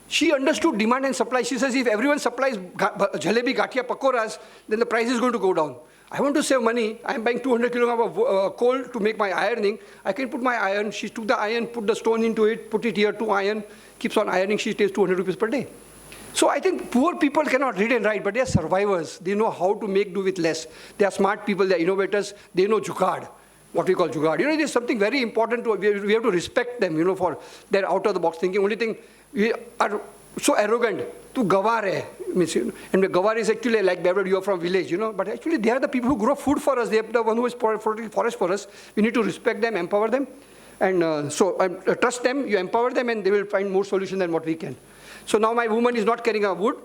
She understood demand and supply. She says if everyone supplies jalebi, gathia, pakoras, then the price is going to go down. I want to save money. I'm buying 200 kilograms of coal to make my ironing. I can put my iron. She took the iron, put the stone into it, put it here to iron, keeps on ironing. She takes 200 rupees per day. So I think poor people cannot read and write, but they are survivors. They know how to make do with less. They are smart people. They are innovators. They know jugaad, what we call jugaad. You know, there's something very important to, we have to respect them, you know, for their out-of-the-box thinking. Only thing, we are so arrogant to gawar hai. And gawar is actually like Beverly, you are from village, you know, but actually they are the people who grow food for us. They are the one who is protecting forest for us. We need to respect them, empower them. And trust them, you empower them, and they will find more solution than what we can. So now my woman is not carrying a wood.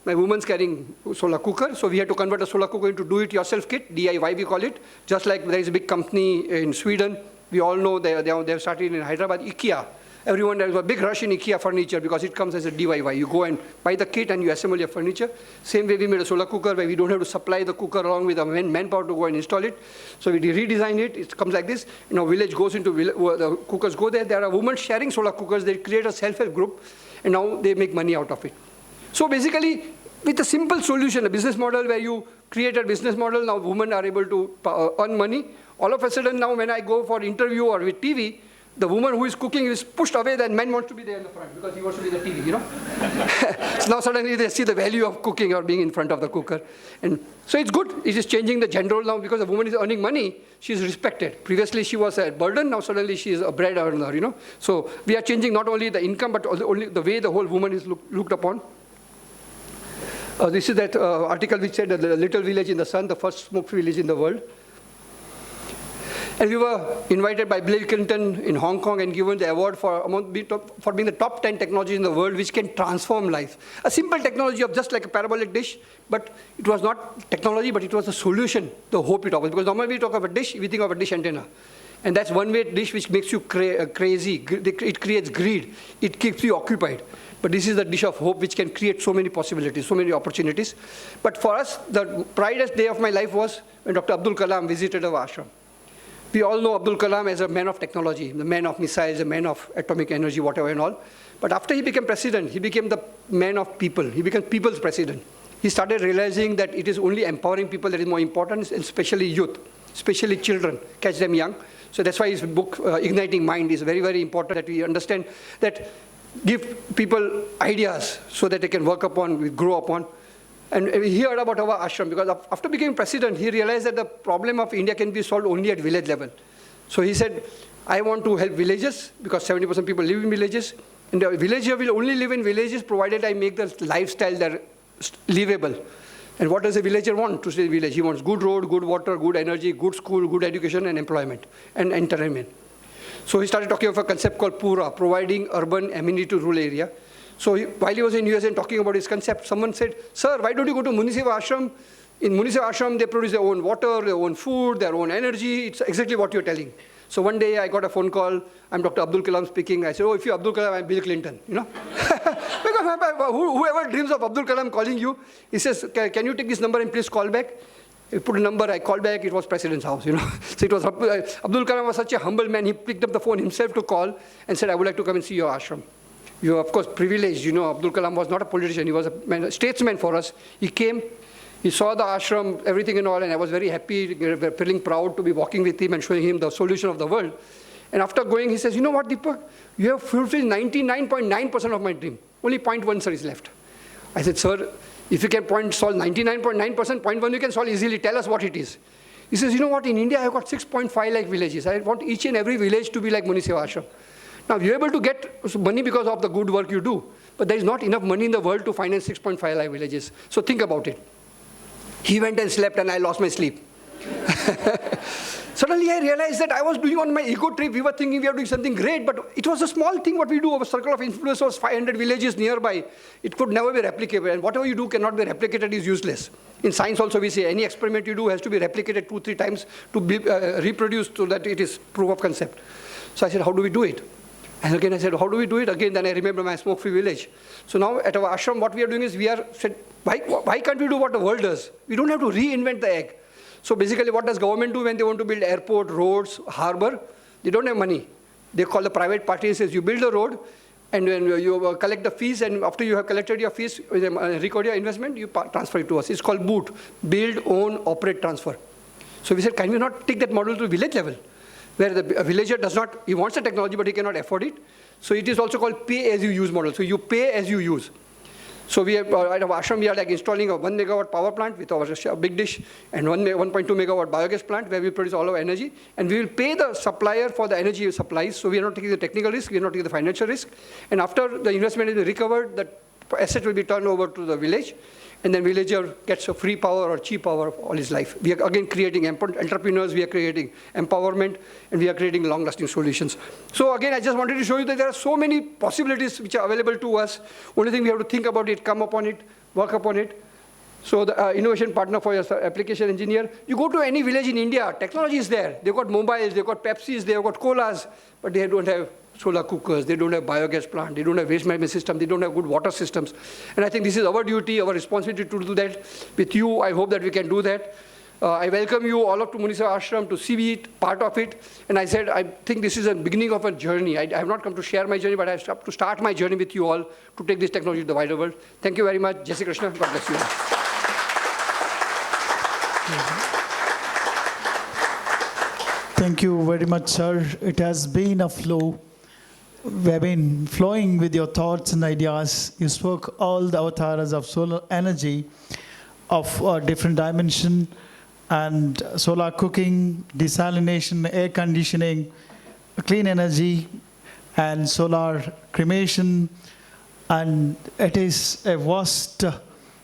My woman's carrying solar cooker. So we had to convert a solar cooker into do-it-yourself kit, DIY we call it. Just like there is a big company in Sweden. We all know they have started in Hyderabad, IKEA. Everyone, there was a big rush in IKEA furniture because it comes as a DIY. You go and buy the kit and you assemble your furniture. Same way we made a solar cooker where we don't have to supply the cooker along with the manpower to go and install it. So we redesigned it. It comes like this. You know, village goes into, the cookers go there. There are women sharing solar cookers. They create a self-help group and now they make money out of it. So basically, with a simple solution, a business model where you create a business model, now women are able to earn money. All of a sudden now when I go for interview or with TV, the woman who is cooking is pushed away, then man wants to be there in the front because he wants to be the TV, you know. So now suddenly they see the value of cooking or being in front of the cooker. And so it's good. It is changing the gender role now because the woman is earning money, she is respected. Previously she was a burden, now suddenly she is a bread earner, you know. So we are changing not only the income, but also only the way the whole woman is looked upon. This is that article which said the little village in the sun, the first smoke-free village in the world. And we were invited by Bill Clinton in Hong Kong and given the award for being the top 10 technologies in the world which can transform life. A simple technology of just like a parabolic dish, but it was not technology, but it was a solution, the hope it offers. Because normally we talk of a dish, we think of a dish antenna. And that's one-way dish which makes you crazy. It creates greed. It keeps you occupied. But this is the dish of hope which can create so many possibilities, so many opportunities. But for us, the proudest day of my life was when Dr. Abdul Kalam visited our ashram. We all know Abdul Kalam as a man of technology, the man of missiles, the man of atomic energy, whatever and all. But after he became president, he became the man of people. He became people's president. He started realizing that it is only empowering people that is more important, and especially youth, especially children, catch them young. So that's why his book, Igniting Mind, is very, very important that we understand that give people ideas so that they can work upon, grow upon. And he heard about our ashram because after becoming president, he realized that the problem of India can be solved only at village level. So he said, I want to help villages because 70% people live in villages. And the villager will only live in villages provided I make the lifestyle there livable. And what does a villager want to stay in the village? He wants good road, good water, good energy, good school, good education, and employment, and entertainment. So he started talking of a concept called Pura, providing urban amenity to rural area. So while he was in US and talking about his concept, someone said, sir, why don't you go to Muniseva Ashram? In Muniseva Ashram, they produce their own water, their own food, their own energy. It's exactly what you're telling. So one day I got a phone call. I'm Dr. Abdul Kalam speaking. I said, oh, if you're Abdul Kalam, I'm Bill Clinton, you know. Because whoever dreams of Abdul Kalam calling you, he says, can you take this number and please call back? He put a number, I called back, it was President's house, you know. So it was, Abdul Kalam was such a humble man, he picked up the phone himself to call and said, I would like to come and see your ashram. You are, of course, privileged, you know, Abdul Kalam was not a politician, he was a statesman for us. He came, he saw the ashram, everything and all, and I was very happy, feeling proud to be walking with him and showing him the solution of the world. And after going, he says, you know what, Deepak, you have fulfilled 99.9% of my dream. Only 0.1, sir, is left. I said, sir, if you can solve 99.9%, 0.1 you can solve easily. Tell us what it is. He says, you know what, in India, I've got 6.5 lakh villages. I want each and every village to be like Muni Seva Ashram. Now, you're able to get money because of the good work you do, but there is not enough money in the world to finance 6.5 lakh villages. So think about it. He went and slept, and I lost my sleep. Suddenly, I realized that I was doing on my ego trip. We were thinking we are doing something great, but it was a small thing what we do. Our circle of influence was 500 villages nearby. It could never be replicable, and whatever you do cannot be replicated is useless. In science also, we say any experiment you do has to be replicated 2-3 times to be reproduced so that it is proof of concept. So I said, how do we do it? And again, I said, how do we do it? Again, then I remember my smoke-free village. So now at our ashram, what we are doing is said, why can't we do what the world does? We don't have to reinvent the egg. So basically, what does government do when they want to build airport, roads, harbor? They don't have money. They call the private party and says, you build the road, and when you collect the fees, and after you have collected your fees, record your investment, you transfer it to us. It's called BOOT, Build, Own, Operate, Transfer. So we said, can we not take that model to village level, where the villager does not, he wants the technology, but he cannot afford it. So it is also called pay-as-you-use model. So you pay as you use. So we have, at our ashram, we are like installing a 1 megawatt power plant with our big dish, and 1.2 megawatt biogas plant where we produce all our energy. And we will pay the supplier for the energy supplies. So we are not taking the technical risk, we are not taking the financial risk. And after the investment is recovered, the asset will be turned over to the village. And then villager gets a free power or cheap power all his life. We are again creating entrepreneurs, we are creating empowerment, and we are creating long-lasting solutions. So again, I just wanted to show you that there are so many possibilities which are available to us. Only thing we have to think about it, come upon it, work upon it. So the innovation partner for your application engineer, you go to any village in India, technology is there. They've got mobiles, they've got Pepsis, they've got colas, but they don't have solar cookers, they don't have biogas plant, they don't have waste management system, they don't have good water systems. And I think this is our duty, our responsibility to do that. With you, I hope that we can do that. I welcome you all up to Muni Seva Ashram to see it, part of it. And I said, I think this is a beginning of a journey. I have not come to share my journey, but I have to start my journey with you all to take this technology to the wider world. Thank you very much. Jai Shri Krishna. God bless you. Thank you very much, sir. It has been a flow. We have been flowing with your thoughts and ideas. You spoke all the avatars of solar energy of a different dimension, and solar cooking, desalination, air conditioning, clean energy, and solar cremation. And it is a vast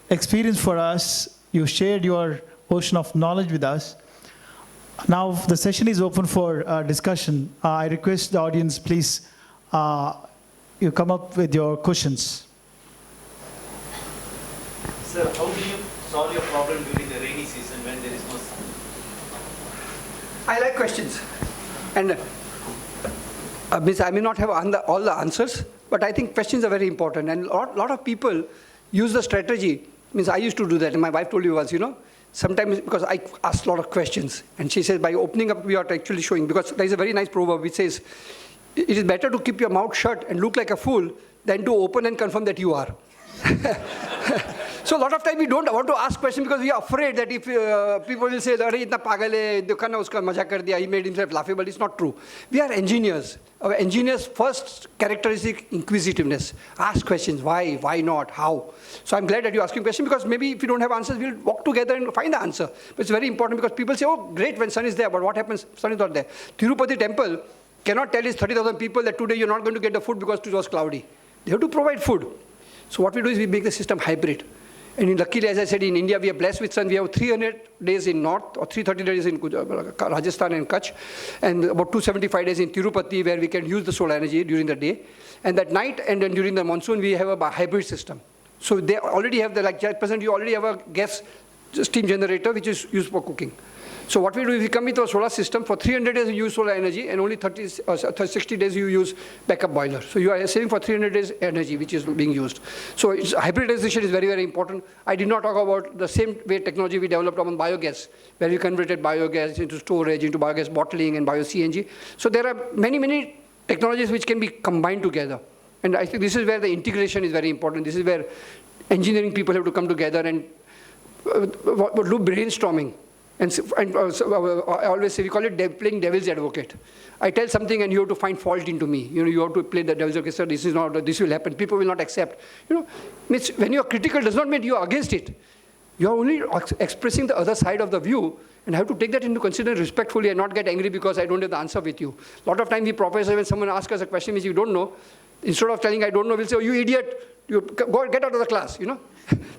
experience for us. You shared your ocean of knowledge with us. Now the session is open for discussion. I request the audience, please, you come up with your questions. Sir, how do you solve your problem during the rainy season when there is no sun? I like questions. And I may not have all the answers, but I think questions are very important. And a lot of people use the strategy. I used to do that, and my wife told me once, sometimes because I ask a lot of questions. And she says, by opening up, we are actually showing, because there is a very nice proverb which says, it is better to keep your mouth shut and look like a fool than to open and confirm that you are. So a lot of times we don't want to ask questions because we are afraid that if people will say, "Arey, itna pagal hai, dekha na uska mazak kar diya, he made himself laughable." It's not true. We are engineers. Our engineers' first characteristic, inquisitiveness. Ask questions. Why? Why not? How? So I'm glad that you're asking questions, because maybe if you don't have answers, we'll walk together and find the answer. But it's very important because people say, "Oh, great when sun is there," but what happens? Sun is not there. Tirupati temple cannot tell his 30,000 people that today you're not going to get the food because it was cloudy. They have to provide food. So what we do is we make the system hybrid. And luckily, as I said, in India, we are blessed with sun. We have 300 days in North, or 330 days in Rajasthan and Kutch, and about 275 days in Tirupati, where we can use the solar energy during the day. And at night, and then during the monsoon, we have a hybrid system. So they already have like at present, you already have a gas steam generator, which is used for cooking. So what we do is we come with a solar system. For 300 days, you use solar energy, and only 60 days, you use backup boiler. So you are saving for 300 days energy, which is being used. So hybridization is very, very important. I did not talk about the same way technology we developed on biogas, where we converted biogas into storage, into biogas bottling, and bio-CNG. So there are many, many technologies which can be combined together. And I think this is where the integration is very important. This is where engineering people have to come together and do brainstorming. I always say, we call it playing devil's advocate. I tell something and you have to find fault into me. You have to play the devil's advocate, sir, this is not, this will happen, people will not accept. Means when you are critical does not mean you are against it. You are only expressing the other side of the view, and have to take that into consideration respectfully and not get angry because I don't have the answer with you. A lot of times we professors, when someone asks us a question which you don't know, instead of telling I don't know, we'll say, oh, you idiot, get out of the class,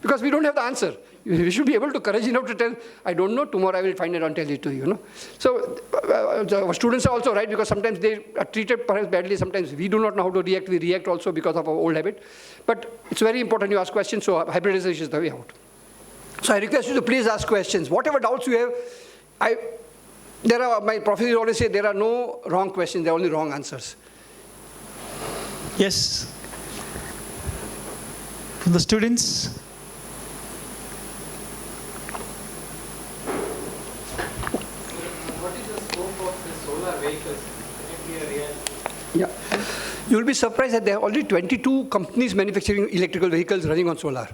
because we don't have the answer. We should be able to courage enough to tell, I don't know, tomorrow I will find it and tell it to you. So our students are also right, because sometimes they are treated perhaps badly, sometimes we do not know how to react, we react also because of our old habit. But it's very important you ask questions, so hybridization is the way out. So I request you to please ask questions. Whatever doubts you have, my professors always say there are no wrong questions, there are only wrong answers. Yes. From the students. What is the scope of the solar vehicles? Can it be a real? Yeah. You'll be surprised that there are already 22 companies manufacturing electrical vehicles running on solar.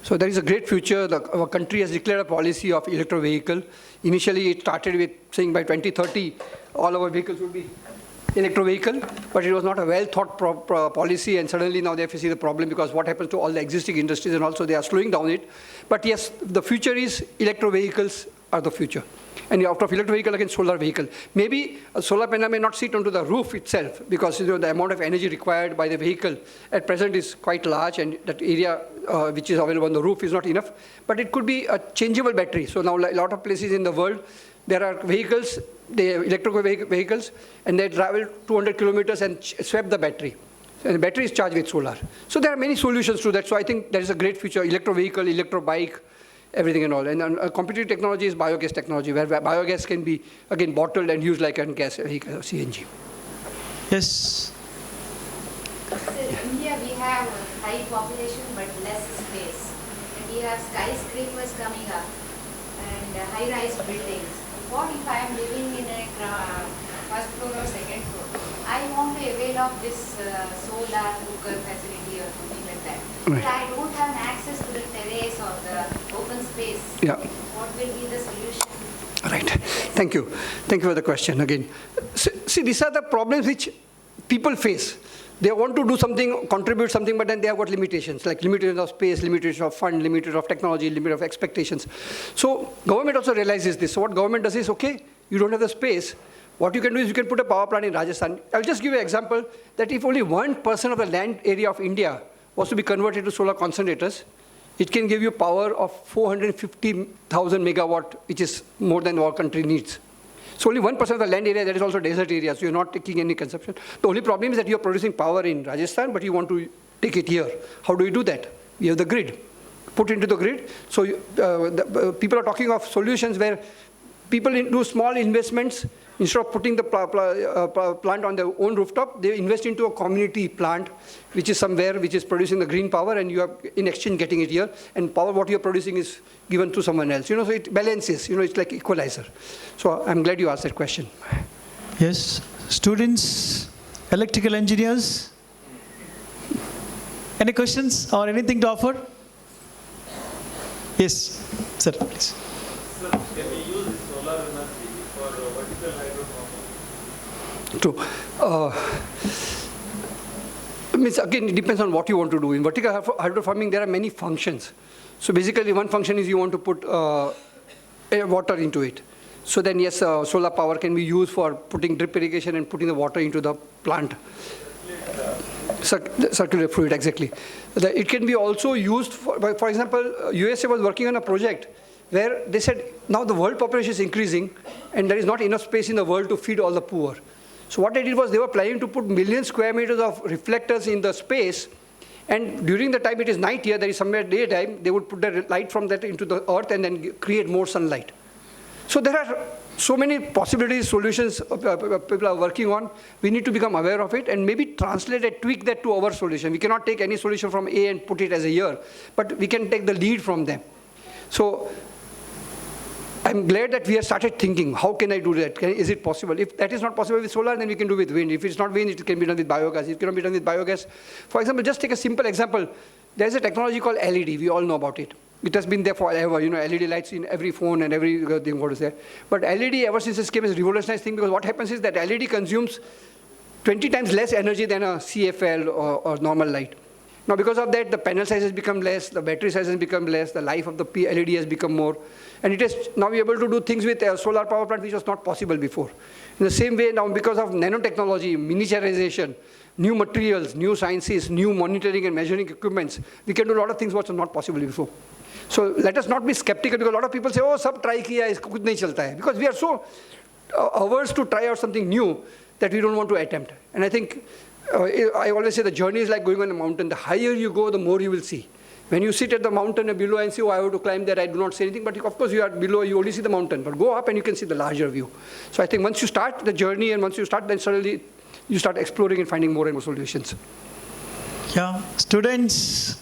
So there is a great future. Our country has declared a policy of electric vehicle. Initially, it started with saying by 2030, all our vehicles would be electric vehicle, but it was not a well-thought policy, and suddenly now they have to see the problem because what happens to all the existing industries, and also they are slowing down it. But yes, the future is electric vehicles are the future. And out of electric vehicle, again, solar vehicle. Maybe a solar panel may not sit onto the roof itself because the amount of energy required by the vehicle at present is quite large, and that area which is available on the roof is not enough. But it could be a changeable battery. So now a lot of places in the world, there are vehicles, electric vehicles, and they travel 200 kilometers and swap the battery. And the battery is charged with solar. So there are many solutions to that. So I think there is a great future, electric vehicle, electric bike, everything and all. And competitive technology is biogas technology, where biogas can be, again, bottled and used like a gas vehicle, CNG. Yes. In India, we have high population but less space. And we have skyscrapers coming up and high-rise buildings. What if I am living in a first floor or second floor? I want to avail of this solar cooker facility or something like that. Right. But I don't have access to the terrace or the open space. Yeah. What will be the solution? Right. Thank you. Thank you for the question again. See, these are the problems which people face. They want to do something, contribute something, but then they have got limitations, like limitations of space, limitations of fund, limitations of technology, limit of expectations. So government also realizes this. So what government does is, okay, you don't have the space. What you can do is you can put a power plant in Rajasthan. I'll just give you an example that if only 1% of the land area of India was to be converted to solar concentrators, it can give you power of 450,000 megawatt, which is more than our country needs. So only 1% of the land area, that is also desert area, so you're not taking any consumption. The only problem is that you're producing power in Rajasthan, but you want to take it here. How do you do that? You have the grid. Put into the grid. So people are talking of solutions where people do small investments. Instead of putting the plant on their own rooftop, they invest into a community plant, which is somewhere, which is producing the green power, and you are in exchange getting it here. And power, what you're producing is given to someone else. So it balances, it's like equalizer. So I'm glad you asked that question. Yes. Students, electrical engineers, any questions or anything to offer? Yes, sir, please. Sir, can we use this solar energy for vertical hydropower? True. Means again, it depends on what you want to do. In vertical hydrofarming, there are many functions. So basically, one function is you want to put water into it. So then, yes, solar power can be used for putting drip irrigation and putting the water into the plant. Circular fluid, exactly. It can be also used for example, USA was working on a project where they said, now the world population is increasing and there is not enough space in the world to feed all the poor. So what they did was they were planning to put million square meters of reflectors in the space, and during the time it is night here, there is somewhere daytime, they would put the light from that into the earth and then create more sunlight. So there are so many possibilities, solutions people are working on. We need to become aware of it and maybe translate and tweak that to our solution. We cannot take any solution from A and put it as a here, but we can take the lead from them. So I'm glad that we have started thinking, how can I do that? Is it possible? If that is not possible with solar, then we can do with wind. If it's not wind, it can be done with biogas. If it cannot be done with biogas, for example, just take a simple example. There's a technology called LED. We all know about it. It has been there forever, LED lights in every phone and every thing what is there. But LED, ever since this came, is a revolutionized thing, because what happens is that LED consumes 20 times less energy than a CFL or normal light. Now, because of that, the panel size has become less, the battery size has become less, the life of the LED has become more. And it is now we're able to do things with a solar power plant which was not possible before. In the same way, now because of nanotechnology, miniaturization, new materials, new sciences, new monitoring and measuring equipments, we can do a lot of things what was not possible before. So let us not be skeptical, because a lot of people say, oh, sab try kiya, isko kuch nahi chalta hai. Because we are so averse to try out something new that we don't want to attempt. And I think, I always say the journey is like going on a mountain. The higher you go, the more you will see. When you sit at the mountain and below and say, oh, I have to climb there, I do not see anything. But of course, you are below, you only see the mountain. But go up and you can see the larger view. So I think once you start the journey and once you start, then suddenly you start exploring and finding more and more solutions. Yeah, students,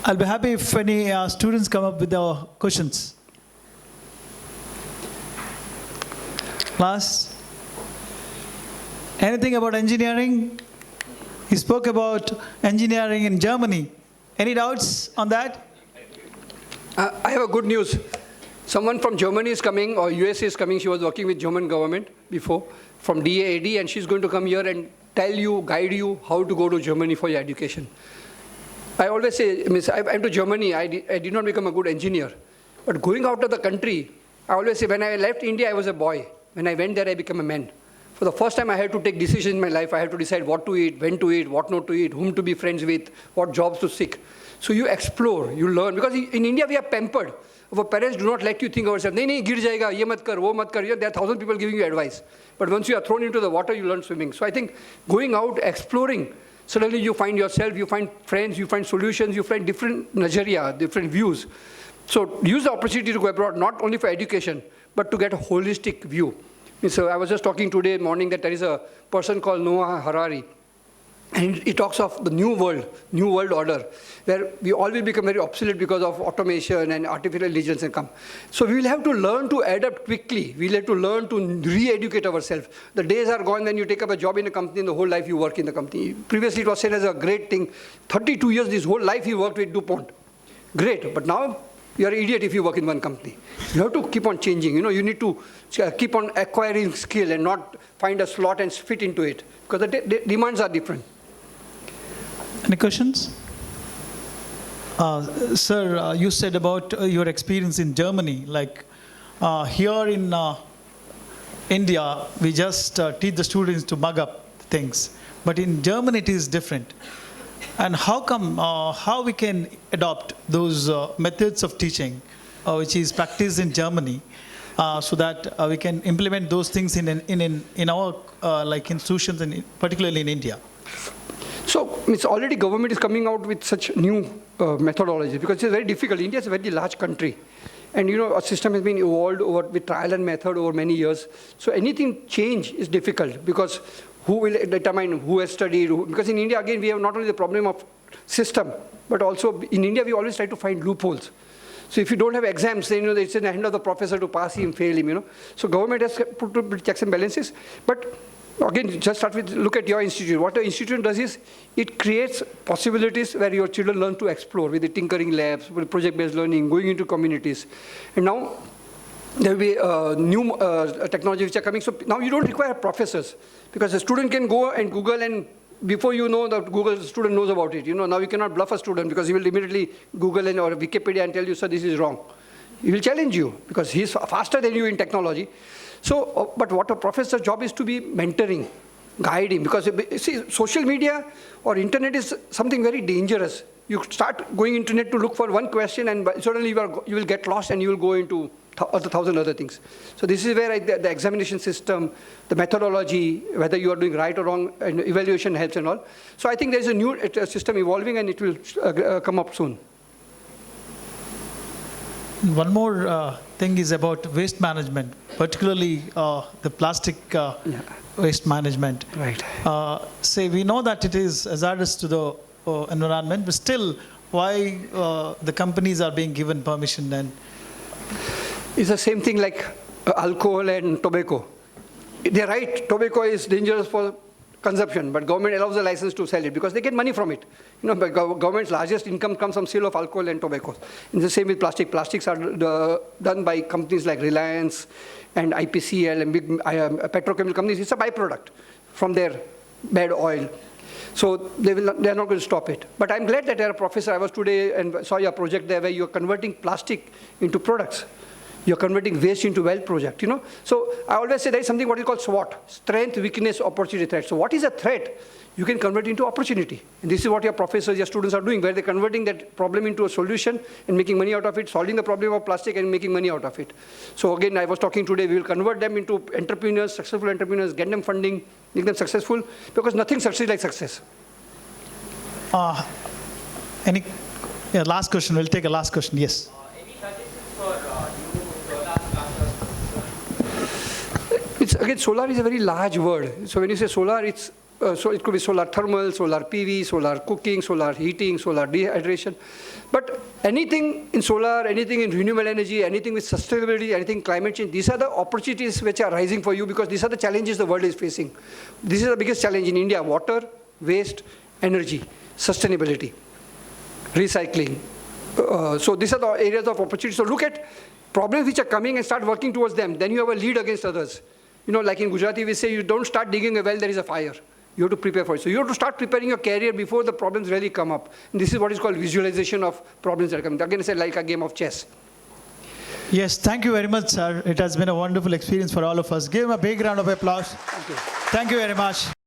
I'll be happy if any students come up with the questions. Class? Anything about engineering? You spoke about engineering in Germany. Any doubts on that? I have a good news. Someone from Germany is coming, or US is coming. She was working with German government before, from DAAD, and she's going to come here and tell you, guide you how to go to Germany for your education. I always say, I went to Germany, I did not become a good engineer. But going out of the country, I always say, when I left India, I was a boy. When I went there, I became a man. For the first time, I had to take decisions in my life. I had to decide what to eat, when to eat, what not to eat, whom to be friends with, what jobs to seek. So you explore, you learn. Because in India, we are pampered. Our parents do not let you think of yourself. Nahi, gir jayega, ye mat kar, wo mat kar. There are 1,000 people giving you advice. But once you are thrown into the water, you learn swimming. So I think going out, exploring, suddenly you find yourself, you find friends, you find solutions, you find different nazariya, different views. So use the opportunity to go abroad, not only for education, but to get a holistic view. So I was just talking today morning that there is a person called Noah Harari, and he talks of the new world order, where we all will become very obsolete because of automation and artificial intelligence and come. So we will have to learn to adapt quickly. We'll have to learn to re-educate ourselves. The days are gone when you take up a job in a company and the whole life you work in the company. Previously it was said as a great thing. 32 years, this whole life you worked with DuPont. Great, but now you are an idiot if you work in one company. You have to keep on changing. You need to keep on acquiring skill and not find a slot and fit into it, because the demands are different. Any questions? Sir, you said about your experience in Germany. Like here in India, we just teach the students to mug up things. But in Germany, it is different. And how come, how we can adopt those methods of teaching, which is practiced in Germany, so that we can implement those things in our like institutions, and particularly in India? So it's already government is coming out with such new methodology, because it's very difficult. India is a very large country. And a system has been evolved with trial and method over many years. So anything change is difficult, because who will determine who has studied? Because in India, again, we have not only the problem of system, but also in India, we always try to find loopholes. So if you don't have exams, then it's in the hand of the professor to pass him, fail him, So government has put checks and balances. But again, just start with, look at your institute. What the institute does is, it creates possibilities where your children learn to explore with the tinkering labs, with project-based learning, going into communities. And now, there will be new technology which are coming. So now you don't require professors, because a student can go and Google, and before you know, the Google student knows about it. Now you cannot bluff a student, because he will immediately Google or Wikipedia and tell you, sir, this is wrong. He will challenge you, because he is faster than you in technology. So, but what a professor's job is to be mentoring, guiding, because see, social media or internet is something very dangerous. You start going internet to look for one question, and suddenly you will get lost and you will go into 1,000 other things. So this is where the examination system, the methodology, whether you are doing right or wrong, and evaluation helps and all. So I think there is a new system evolving, and it will come up soon. One more thing is about waste management, particularly the plastic waste management. Right. Say we know that it is hazardous to the environment, but still, why the companies are being given permission? And it's the same thing like alcohol and tobacco. They're right, tobacco is dangerous for consumption, but government allows the license to sell it because they get money from it. But government's largest income comes from sale of alcohol and tobacco. And the same with plastic. Plastics are done by companies like Reliance and IPCL and big petrochemical companies. It's a byproduct from their bad oil. So they are not going to stop it. But I'm glad that you're a professor. I was today and saw your project there where you're converting plastic into products. You're converting waste into wealth project, So I always say there is something what is called SWOT, strength, weakness, opportunity, threat. So what is a threat? You can convert into opportunity. And this is what your professors, your students are doing, where they're converting that problem into a solution and making money out of it, solving the problem of plastic and making money out of it. So again, I was talking today, we will convert them into entrepreneurs, successful entrepreneurs, get them funding, make them successful, because nothing succeeds like success. Last question, we'll take a last question, yes. Any suggestions for new solar clusters? Again, solar is a very large word. So when you say solar, so it could be solar thermal, solar PV, solar cooking, solar heating, solar dehydration. But anything in solar, anything in renewable energy, anything with sustainability, anything climate change, these are the opportunities which are rising for you because these are the challenges the world is facing. This is the biggest challenge in India: water, waste, energy, sustainability, recycling. So these are the areas of opportunity. So look at problems which are coming and start working towards them. Then you have a lead against others. Like in Gujarati, we say you don't start digging a well, there is a fire. You have to prepare for it. So you have to start preparing your career before the problems really come up. And this is what is called visualization of problems that are coming. Again, it's like a game of chess. Yes, thank you very much, sir. It has been a wonderful experience for all of us. Give him a big round of applause. Thank you. Thank you very much.